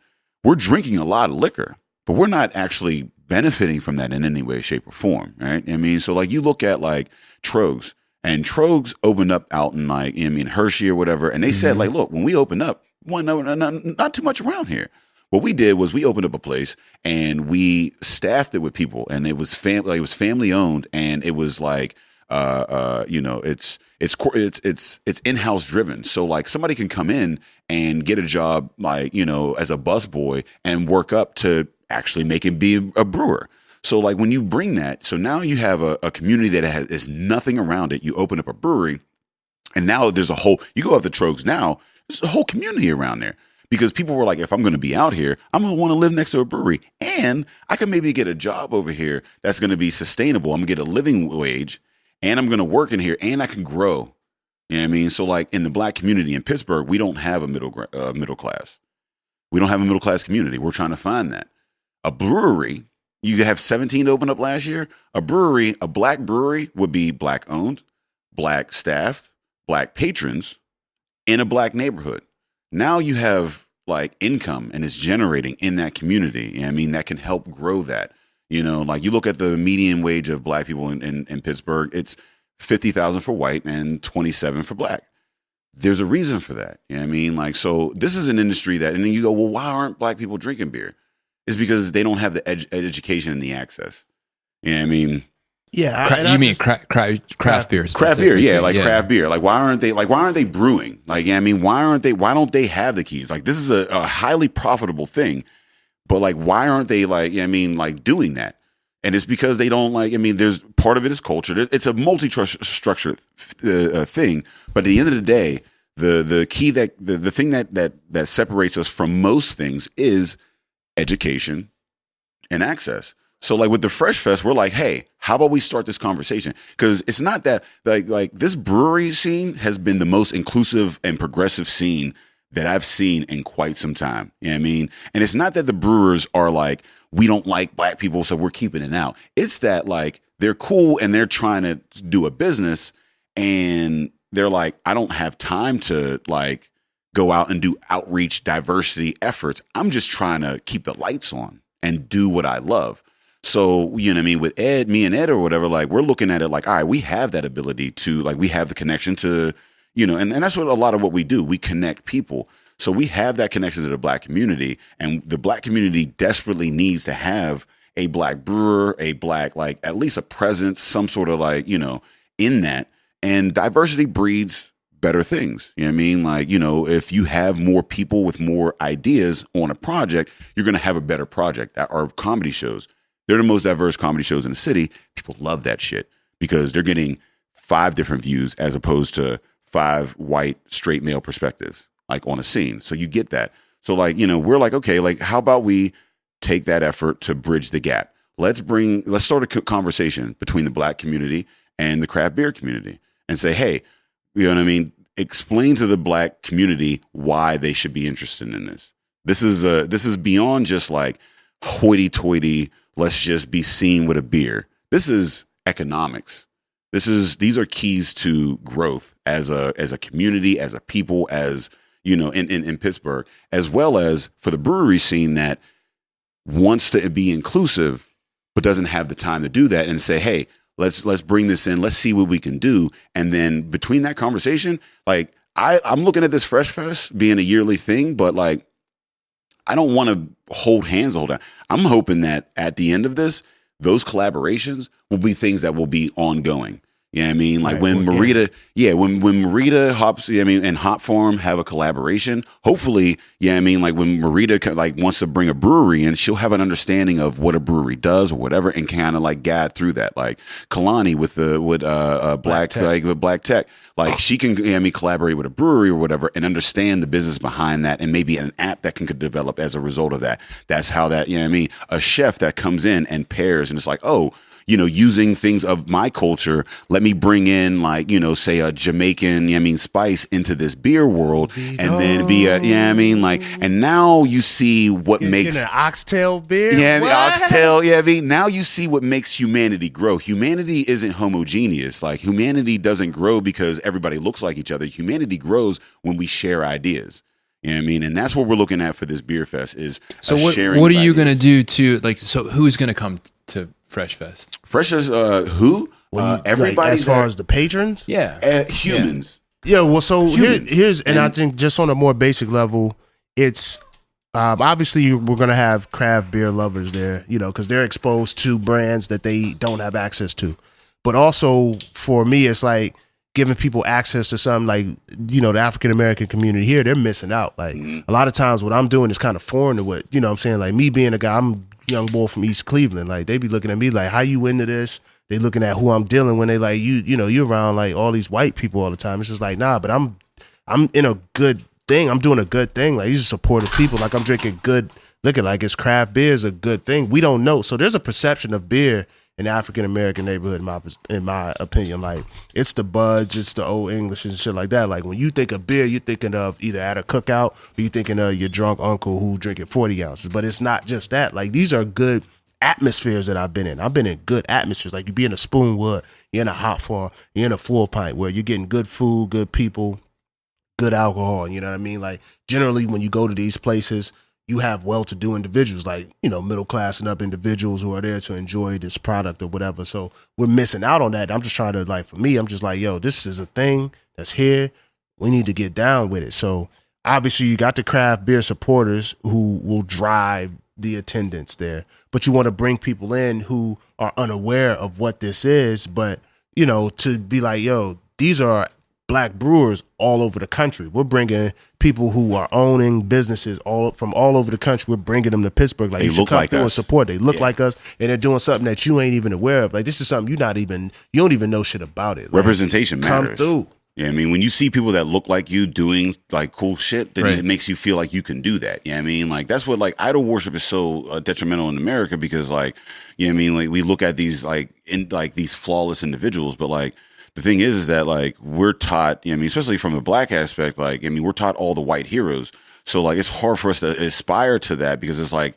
We're drinking a lot of liquor, but we're not actually benefiting from that in any way, shape, or form. Right? I mean, so like you look at like Trogs, and Trogs opened up out in like, Hershey or whatever. And they said like, look, when we open up, not too much around here. What we did was we opened up a place and we staffed it with people, and it was family owned, and it was like it's in-house driven. So like somebody can come in and get a job like as a busboy and work up to actually make it be a brewer. So like when you bring that, so now you have a community that is nothing around it. You open up a brewery, and now there's you go up the Trogs now, there's a whole community around there. because people were like, if I'm going to be out here, I'm going to want to live next to a brewery, and I can maybe get a job over here that's going to be sustainable. I'm going to get a living wage, and I'm going to work in here, and I can grow. You know what I mean? So like in the black community in Pittsburgh, we don't have a middle class. We don't have a middle class community. We're trying to find that. A brewery, you have 17 open up last year. A black brewery would be black owned, black staffed, black patrons in a black neighborhood. Now you have like income and it's generating in that community. And I mean, that can help grow that. You know, like you look at the median wage of black people in Pittsburgh, it's $50,000 for white and $27,000 for black. There's a reason for that. You know what I mean? Like, so this is an industry that, and then you go, well, why aren't black people drinking beer? It's because they don't have the education and the access. You know what I mean? Yeah, you mean craft beer? Craft beer, yeah, like craft beer. Like why aren't they brewing? Like, yeah, I mean, why don't they have the keys? Like this is a highly profitable thing, but like why aren't they like, I mean, like doing that? And it's because they don't like, I mean, there's part of it is culture. It's a multi-structured thing, but at the end of the day, the key that the thing that separates us from most things is education and access. So like with the Fresh Fest, we're like, hey, how about we start this conversation? Because it's not that like this brewery scene has been the most inclusive and progressive scene that I've seen in quite some time. You know what I mean? And it's not that the brewers are like, we don't like black people, so we're keeping it out. It's that like they're cool and they're trying to do a business and they're like, I don't have time to like go out and do outreach diversity efforts. I'm just trying to keep the lights on and do what I love. So, you know what I mean? With Ed, me and Ed or whatever, like we're looking at it like, all right, we have that ability to like, we have the connection to, you know, and that's what a lot of what we do. We connect people. So we have that connection to the black community, and the black community desperately needs to have a black brewer, a black, like at least a presence, some sort of like, you know, in that. And diversity breeds better things. You know what I mean? Like, you know, if you have more people with more ideas on a project, you're going to have a better project. Our comedy shows, they're the most diverse comedy shows in the city. People love that shit because they're getting 5 different views as opposed to 5 white straight male perspectives, like on a scene. So you get that. So like, you know, we're like, okay, like how about we take that effort to bridge the gap? Let's start a conversation between the black community and the craft beer community and say, hey, you know what I mean? Explain to the black community why they should be interested in this. This is beyond just like hoity-toity, let's just be seen with a beer. This is economics. These are keys to growth as a community, as a people, as, you know, in Pittsburgh, as well as for the brewery scene that wants to be inclusive, but doesn't have the time to do that and say, hey, let's bring this in. Let's see what we can do. And then between that conversation, like I'm looking at this Fresh Fest being a yearly thing, but like, I don't want to hold hands the whole time. I'm hoping that at the end of this, those collaborations will be things that will be ongoing. You know what I mean? Like when Marita, when Marita Hops, I mean, and Hop Farm have a collaboration, hopefully, I mean, like when Marita like wants to bring a brewery in, she'll have an understanding of what a brewery does or whatever, and kind of like guide through that. Like Kalani with Black Tech. Like with Black Tech, like she can, collaborate with a brewery or whatever and understand the business behind that, and maybe an app that can develop as a result of that. That's how that, a chef that comes in and pairs, and it's like, oh, using things of my culture, let me bring in like, say a Jamaican, spice into this beer world, and then be and now you see what makes an oxtail beer. Oxtail. Now you see what makes humanity grow. Humanity isn't homogeneous. Like humanity doesn't grow because everybody looks like each other. Humanity grows when we share ideas. You know what I mean? And that's what we're looking at for this beer fest is sharing. What are you going to do to so who's going to come to Fresh Fest? Fresh Fest, who? Everybody. Like, as far as the patrons? Yeah. Humans. Yeah, well, so here's, and I And- think just on a more basic level, it's obviously we're going to have craft beer lovers there, because they're exposed to brands that they don't have access to. But also for me, it's like giving people access to something like, the African-American community here, they're missing out. Like a lot of times what I'm doing is kind of foreign to what, what I'm saying? Like me being a guy, I'm a young boy from East Cleveland. Like they be looking at me like, how you into this? They looking at who I'm dealing when they like, you're around like all these white people all the time. It's just like, nah, but I'm in a good thing. I'm doing a good thing. Like, these are supportive people. Like, I'm drinking good liquor. Like, it's craft beer is a good thing. We don't know. So there's a perception of beer in the African American neighborhood, in my opinion. Like, it's the buds, it's the old English and shit like that. Like, when you think of beer, you're thinking of either at a cookout or you're thinking of your drunk uncle who drinking 40 ounces. But it's not just that. Like, these are good atmospheres that I've been in. I've been in good atmospheres. Like, you be in a Spoonwood, you're in a hot farm, you're in a full pint where you're getting good food, good people, good alcohol. You know what I mean? Like, generally when you go to these places, you have well-to-do individuals, like, you know, middle class and up individuals who are there to enjoy this product or whatever. So we're missing out on that. I'm just trying to, like, for me, I'm just like, yo, this is a thing that's here. We need to get down with it. So obviously you got the craft beer supporters who will drive the attendance there, but you want to bring people in who are unaware of what this is, but, you know, to be like, yo, these are Black brewers all over the country. We're bringing people who are owning businesses from all over the country. We're bringing them to Pittsburgh. Like, they you should come through and support. They look Yeah. like us, and they're doing something that you ain't even aware of. Like, this is something you don't even know shit about it. Like, Representation matters. Come through. Yeah, I mean, when you see people that look like you doing like cool shit, then Right. it makes you feel like you can do that. Yeah, I mean, like that's what like idol worship is so detrimental in America because like, you know, what I mean, like we look at these like these flawless individuals, but like the thing is that like we're taught, you know, what I mean, especially from the Black aspect, like I mean, we're taught all the white heroes, so like it's hard for us to aspire to that because it's like,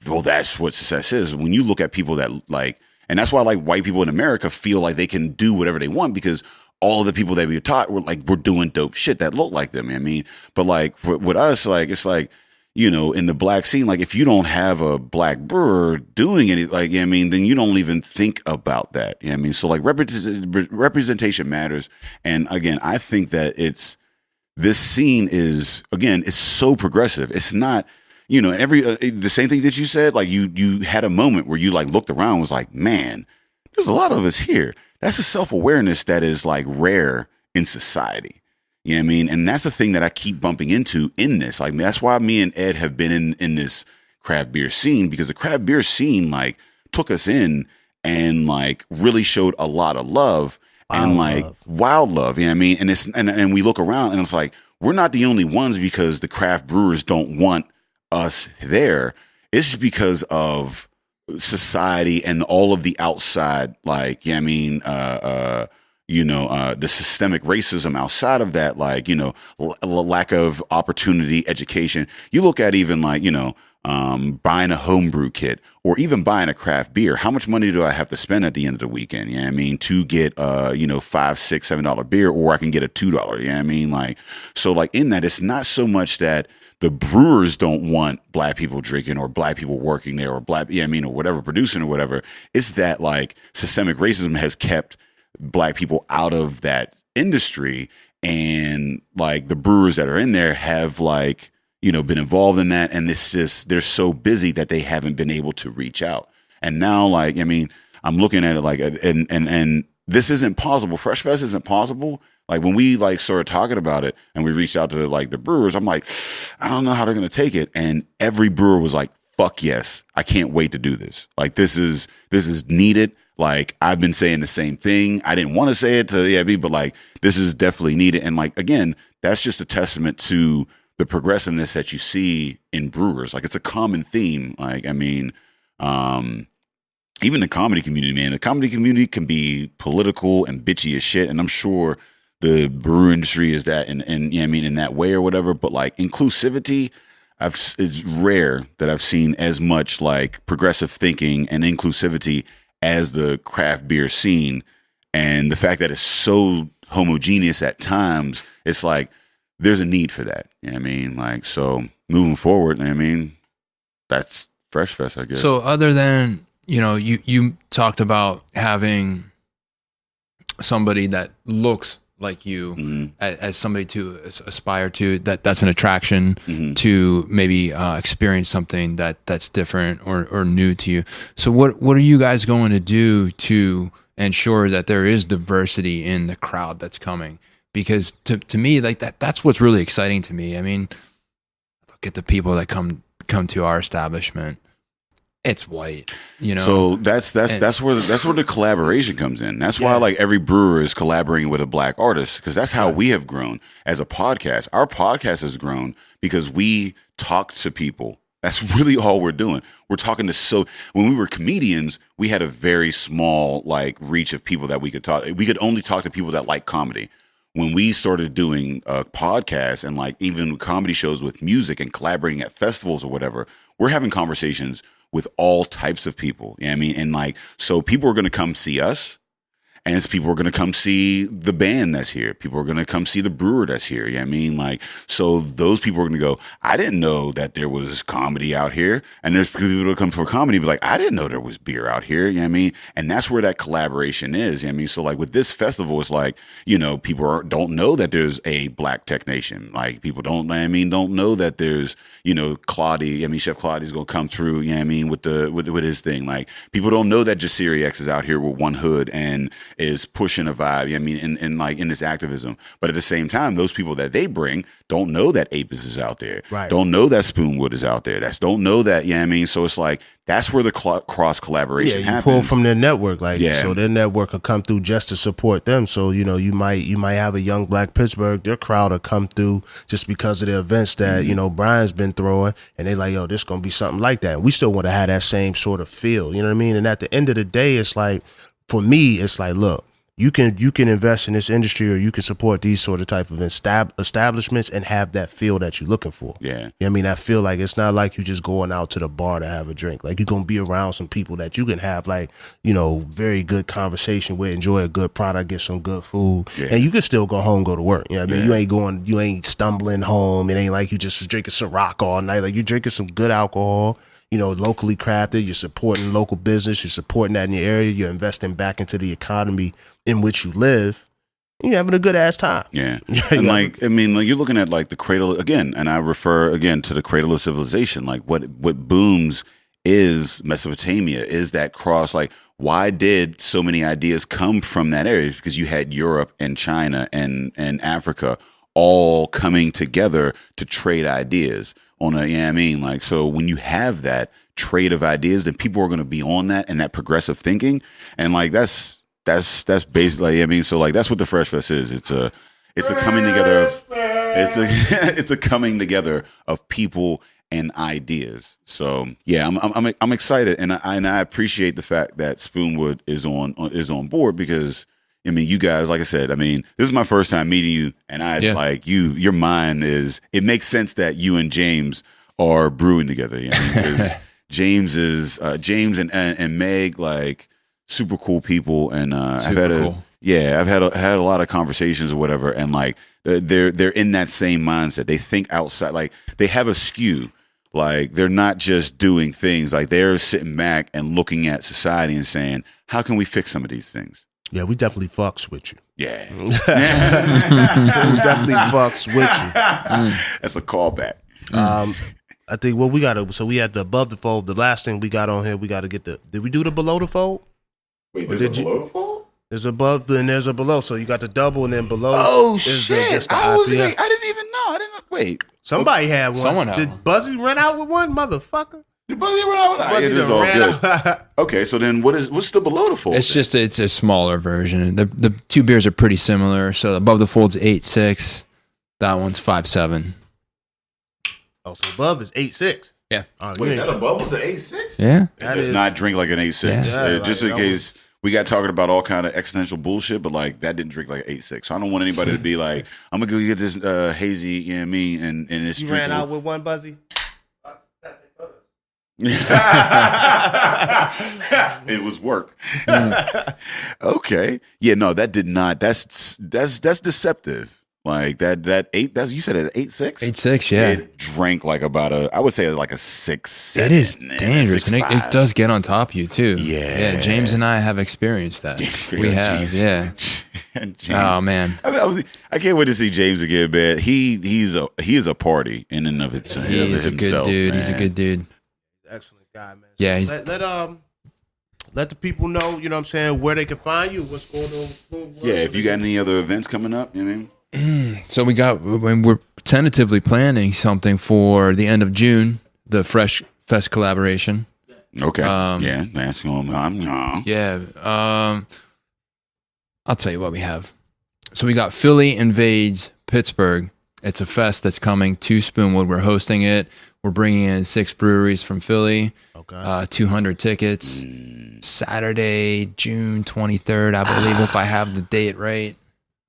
well, that's what success is. When you look at people that like, and that's why like white people in America feel like they can do whatever they want because all of the people that we were taught were doing dope shit that looked like them. You know what I mean, but like with us, like it's like, you know, in the Black scene, like if you don't have a Black brewer doing any, like, you know what I mean, then you don't even think about that. You know what I mean, so like representation matters. And again, I think that this scene is so progressive. It's not, you know, the same thing that you said, like you had a moment where you like looked around and was like, man, there's a lot of us here. That's a self-awareness that is like rare in society. You know what I mean? And that's the thing that I keep bumping into in this. Like, that's why me and Ed have been in this craft beer scene, because the craft beer scene like took us in and like really showed a lot of love and like wild love. You know what I mean? And we look around and it's like, we're not the only ones because the craft brewers don't want us there. It's just because of society and all of the outside, like, yeah, I mean, the systemic racism outside of that, like, you know, lack of opportunity, education. You look at even like, you know, buying a homebrew kit or even buying a craft beer. How much money do I have to spend at the end of the weekend? Yeah, you know I mean, to get $5, $6, $7 beer, or I can get a $2. Yeah, you know I mean, like, so like in that, it's not so much that the brewers don't want Black people drinking or Black people working there or Black, yeah, I mean, or whatever, producing or whatever. It's that like systemic racism has kept Black people out of that industry, and like the brewers that are in there have like, you know, been involved in that, and it's just they're so busy that they haven't been able to reach out. And now, like, I mean, I'm looking at it like, and this isn't possible. Fresh Fest isn't possible. Like when we like started talking about it and we reached out to like the brewers, I'm like, I don't know how they're gonna take it. And every brewer was like, fuck yes, I can't wait to do this. Like this is needed. Like I've been saying the same thing. I didn't want to say it to the EBI, but like this is definitely needed. And like again, that's just a testament to the progressiveness that you see in brewers. Like it's a common theme. Like I mean, even the comedy community, man. The comedy community can be political and bitchy as shit, and I'm sure the brewer industry is that, and you know what I mean, in that way or whatever. But like inclusivity, it's rare that I've seen as much like progressive thinking and inclusivity as the craft beer scene. And the fact that it's so homogeneous at times, it's like there's a need for that. You know what I mean? Like, so moving forward, I mean, that's Fresh Fest, I guess. So other than, you know, you talked about having somebody that looks like you as somebody to aspire to, that's an attraction to maybe experience something that's different or new to you. So what are you guys going to do to ensure that there is diversity in the crowd that's coming? Because to me, like that's what's really exciting to me. I mean, look at the people that come to our establishment. it's white, you know. So that's where the collaboration comes in. That's why like every brewer is collaborating with a black artist, because that's how we have grown as a podcast. Our podcast has grown because we talk to people. That's really all we're doing. We're talking to when we were comedians, we had a very small like reach of people that we could talk. We could only talk to people that like comedy. When we started doing a podcast and like even comedy shows with music and collaborating at festivals or whatever, we're having conversations with all types of people. You know what I mean? And like, so people are going to come see us, and it's people are going to come see the band that's here. People are going to come see the brewer that's here. You know what I mean? Like, so those people are going to go, I didn't know that there was comedy out here. And there's people who come for comedy, but like, I didn't know there was beer out here. You know what I mean? And that's where that collaboration is. You know what I mean? So like with this festival, it's like, you know, people don't know that there's a black technician. Like people don't know that there's, you know, Claudia. I mean, Chef Claudia's going to come through, you know what I mean? With his thing. Like people don't know that Jasiri X is out here with one hood and is pushing a vibe, you know what I mean, in like in this activism. But at the same time, those people that they bring don't know that Apis is out there. Right. Don't know that Spoonwood is out there. Don't know that, you know what I mean? So it's like, that's where the cross collaboration happens. Pull from their network, like so their network will come through just to support them. So you know, you might have a young black Pittsburgh, their crowd will come through just because of the events that you know Brian's been throwing, and they like, yo, this gonna be something like that. And we still want to have that same sort of feel, you know what I mean? And at the end of the day, it's like, for me, it's like, look, you can invest in this industry, or you can support these sort of type of establishments and have that feel that you're looking for. Yeah. You know what I mean? I feel like it's not like you just going out to the bar to have a drink. Like you're going to be around some people that you can have like, you know, very good conversation with, enjoy a good product, get some good food, and you can still go home, go to work. You know what I mean? You ain't stumbling home. It ain't like you just drinking Ciroc all night. Like you're drinking some good alcohol, you know, locally crafted. You're supporting local business. You're supporting that in your area. You're investing back into the economy in which you live. You're having a good ass time. Yeah. And like, I mean, like you're looking at like the cradle again, and I refer again to the cradle of civilization. Like what booms is Mesopotamia, is that cross. Like, why did so many ideas come from that area? It's because you had Europe and China and Africa all coming together to trade ideas on a, you know what I mean? Like, so when you have that trade of ideas, then people are going to be on that and that progressive thinking. And like, that's basically, I mean, so like, that's what the Fresh Fest is. It's a coming together of, it's a coming together of people and ideas. So yeah, I'm excited. And I appreciate the fact that Spoonwood is on board, because I mean, you guys, like I said, I mean, this is my first time meeting you, and like your mind it makes sense that you and James are brewing together, you know, because James and Meg, like, super cool people, and I've had a lot of conversations or whatever, and like they're in that same mindset. They think outside, like they have a skew. Like they're not just doing things, like they're sitting back and looking at society and saying, how can we fix some of these things? Yeah, we definitely fucks with you. Yeah. We definitely fucks with you. That's a callback. I think what we got so we had the above the fold. The last thing we got on here, we got to get did we do the below the fold? Wait, there's a below the fold? There's above, then there's a below. So you got the double, and then below. Oh, shit. Just the I didn't IPA. even know. Wait. Somebody had one. Someone had Did one. Buzzy run out with one, motherfucker? Did Buzzy run out? Buzzy It is done all ran good. out. Okay, so then what's the below the fold? It's a smaller version. The two beers are pretty similar. So above the fold's 8.6. That one's 5.7. Oh, so above is 8.6. Yeah. Wait, that above was an 8.6? Yeah. That does not drink like an 8.6. Yeah, Just in case we got talking about all kind of existential bullshit, but like that didn't drink like an 8.6. So I don't want anybody to be like, I'm gonna go get this hazy, you know what I mean, and it's You ran out with one, Buzzy? It was work. Okay. Yeah, no, that did not. That's deceptive. Like that eight. You said it 8.6. 8.6. Yeah. It drank like I would say like a 6.7. It is dangerous, and it does get on top of you too. Yeah. Yeah. James and I have experienced that. We have. James. Yeah. James, Oh man. I can't wait to see James again, man. He is a party in and of itself. He is a good dude. Man. He's a good dude. Excellent guy, man. Yeah, So let the people know, you know what I'm saying, where they can find you, what's going on with Spoonwood. Yeah, if you got any other events coming up, you know what I mean? So we're tentatively planning something for the end of June, the Fresh Fest collaboration. Okay. Yeah, that's going on. Yeah. I'll tell you what we have. So we got Philly Invades Pittsburgh. It's a fest that's coming to Spoonwood. We're hosting it. We're bringing in 6 breweries from Philly. Okay. 200 tickets. Saturday, June 23rd, I believe, if I have the date right.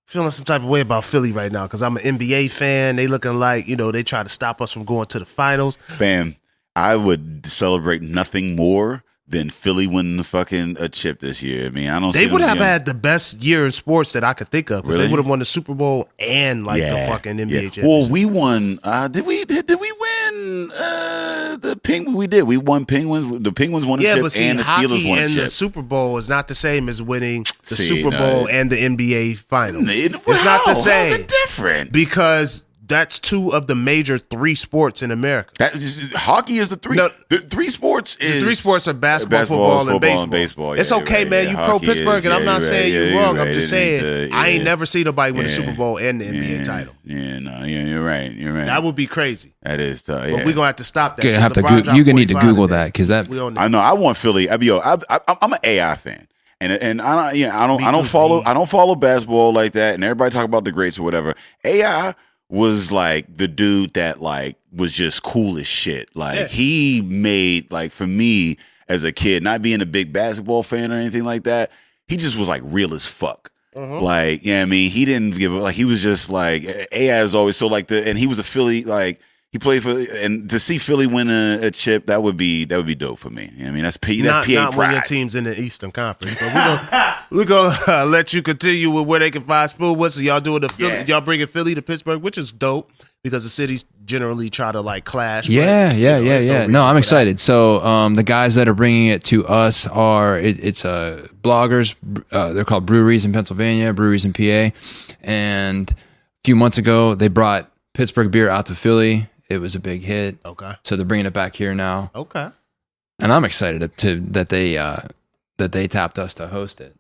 Feeling some type of way about Philly right now because I'm an NBA fan. They looking like, they try to stop us from going to the finals. Fam, I would celebrate nothing more than Philly winning the fucking a chip this year. I mean, I don't. They would have had the best year in sports that I could think of because they would have won the Super Bowl and the fucking NBA championship. Well, we won. Did we win the Penguins? We did. We won Penguins. The Penguins won the chip, but see, and the Steelers won the chip. The Super Bowl is not the same as winning the Super Bowl and the NBA Finals. It's not the same. How is it different? Because that's 2 of the major 3 sports in America. Hockey is the 3. No, the 3 sports is the 3 sports are basketball, football, and baseball. It's okay, man. You pro Pittsburgh, and I'm not saying you're wrong. I'm just saying I ain't never seen nobody win the Super Bowl and the NBA title. You're right. That would be we're gonna have to stop that. You're gonna need to Google that because that. I know. I want Philly. I'm an AI fan. And I don't follow basketball like that. And everybody talk about the greats or whatever. AI was like the dude that like was just cool as shit. Like he made, like, for me as a kid, not being a big basketball fan or anything like that, he just was like real as fuck. Like, I mean, he didn't give like, he was just like, AI is always so like and he was a Philly, like he played for, and to see Philly win a chip, that would be dope for me. I mean, that's PA not pride. When your team's in the Eastern Conference, but we're gonna let you continue with where they can find Spoonwood. So y'all doing y'all bringing Philly to Pittsburgh, which is dope because the cities generally try to like clash. Yeah. No, I'm excited. So the guys that are bringing it to us are it's bloggers. They're called Breweries in Pennsylvania, Breweries in PA, and a few months ago they brought Pittsburgh beer out to Philly. It was a big hit. Okay. So they're bringing it back here now. Okay. And I'm excited that they tapped us to host it.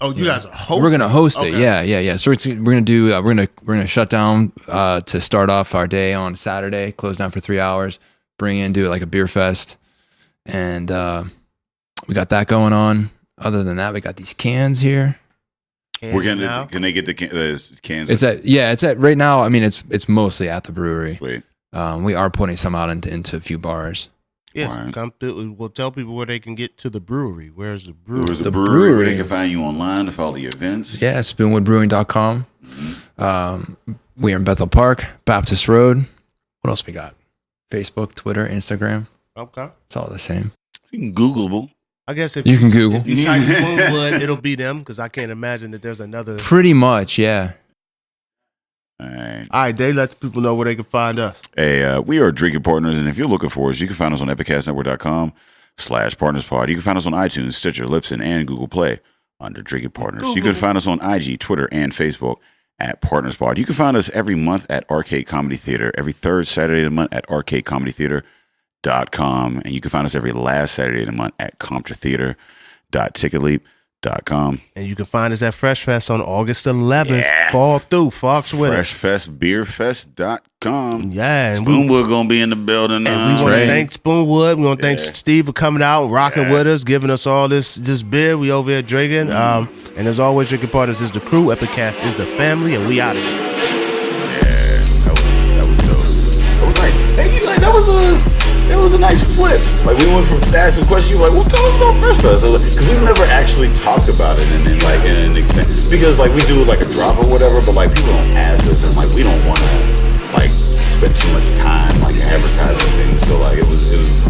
Oh, you guys are hosting? We're gonna host it. Yeah. So we're gonna shut down to start off our day on Saturday. Close down for 3 hours. Do it like a beer fest, and we got that going on. Other than that, we got these cans here. Can they get the cans? It's at right now. I mean, it's mostly at the brewery. Sweet. We are putting some out into a few bars. Yeah, come through. We'll tell people where they can get to the brewery. Where's the brewery? Where's the brewery? Where they can find you online to follow your events. Yeah, spoonwoodbrewing.com. Mm-hmm. We are in Bethel Park, Baptist Road. What else we got? Facebook, Twitter, Instagram. Okay. It's all the same. You can Googleable. I guess you can Google. If you type Spoonwood, it'll be them because I can't imagine that there's another. Pretty much, yeah. All right, Dave, let the people know where they can find us. Hey, we are Drinking Partners, and if you're looking for us, you can find us on epicastnetwork.com/partnerspod. You can find us on iTunes, Stitcher, Libsyn, and Google Play under Drinking Partners. You can find us on IG, Twitter, and Facebook at PartnersPod. You can find us every month at Arcade Comedy Theater, every third Saturday of the month at arcadecomedytheater.com, and you can find us every last Saturday of the month at comptotheater.ticketleap.com. And you can find us at Fresh Fest on August 11th. Fall through, Fox with us. FreshFestBeerFest.com. Yeah. And Spoonwood going to be in the building. And we want to thank Spoonwood. We want to thank Steve for coming out and rocking with us, giving us all this beer. We over here drinking. And as always, Drinking Partners is the crew. Epicast is the family. And we out of here. That was dope. It was a nice flip. Like, we went from asking questions, like, well, tell us about Fresh Fest. Because we've never actually talked about it in an extent. Because, like, we do, like, a drop or whatever, but, like, people don't ask us, and, like, we don't want to, like, spend too much time, like, advertising things. So, like, it was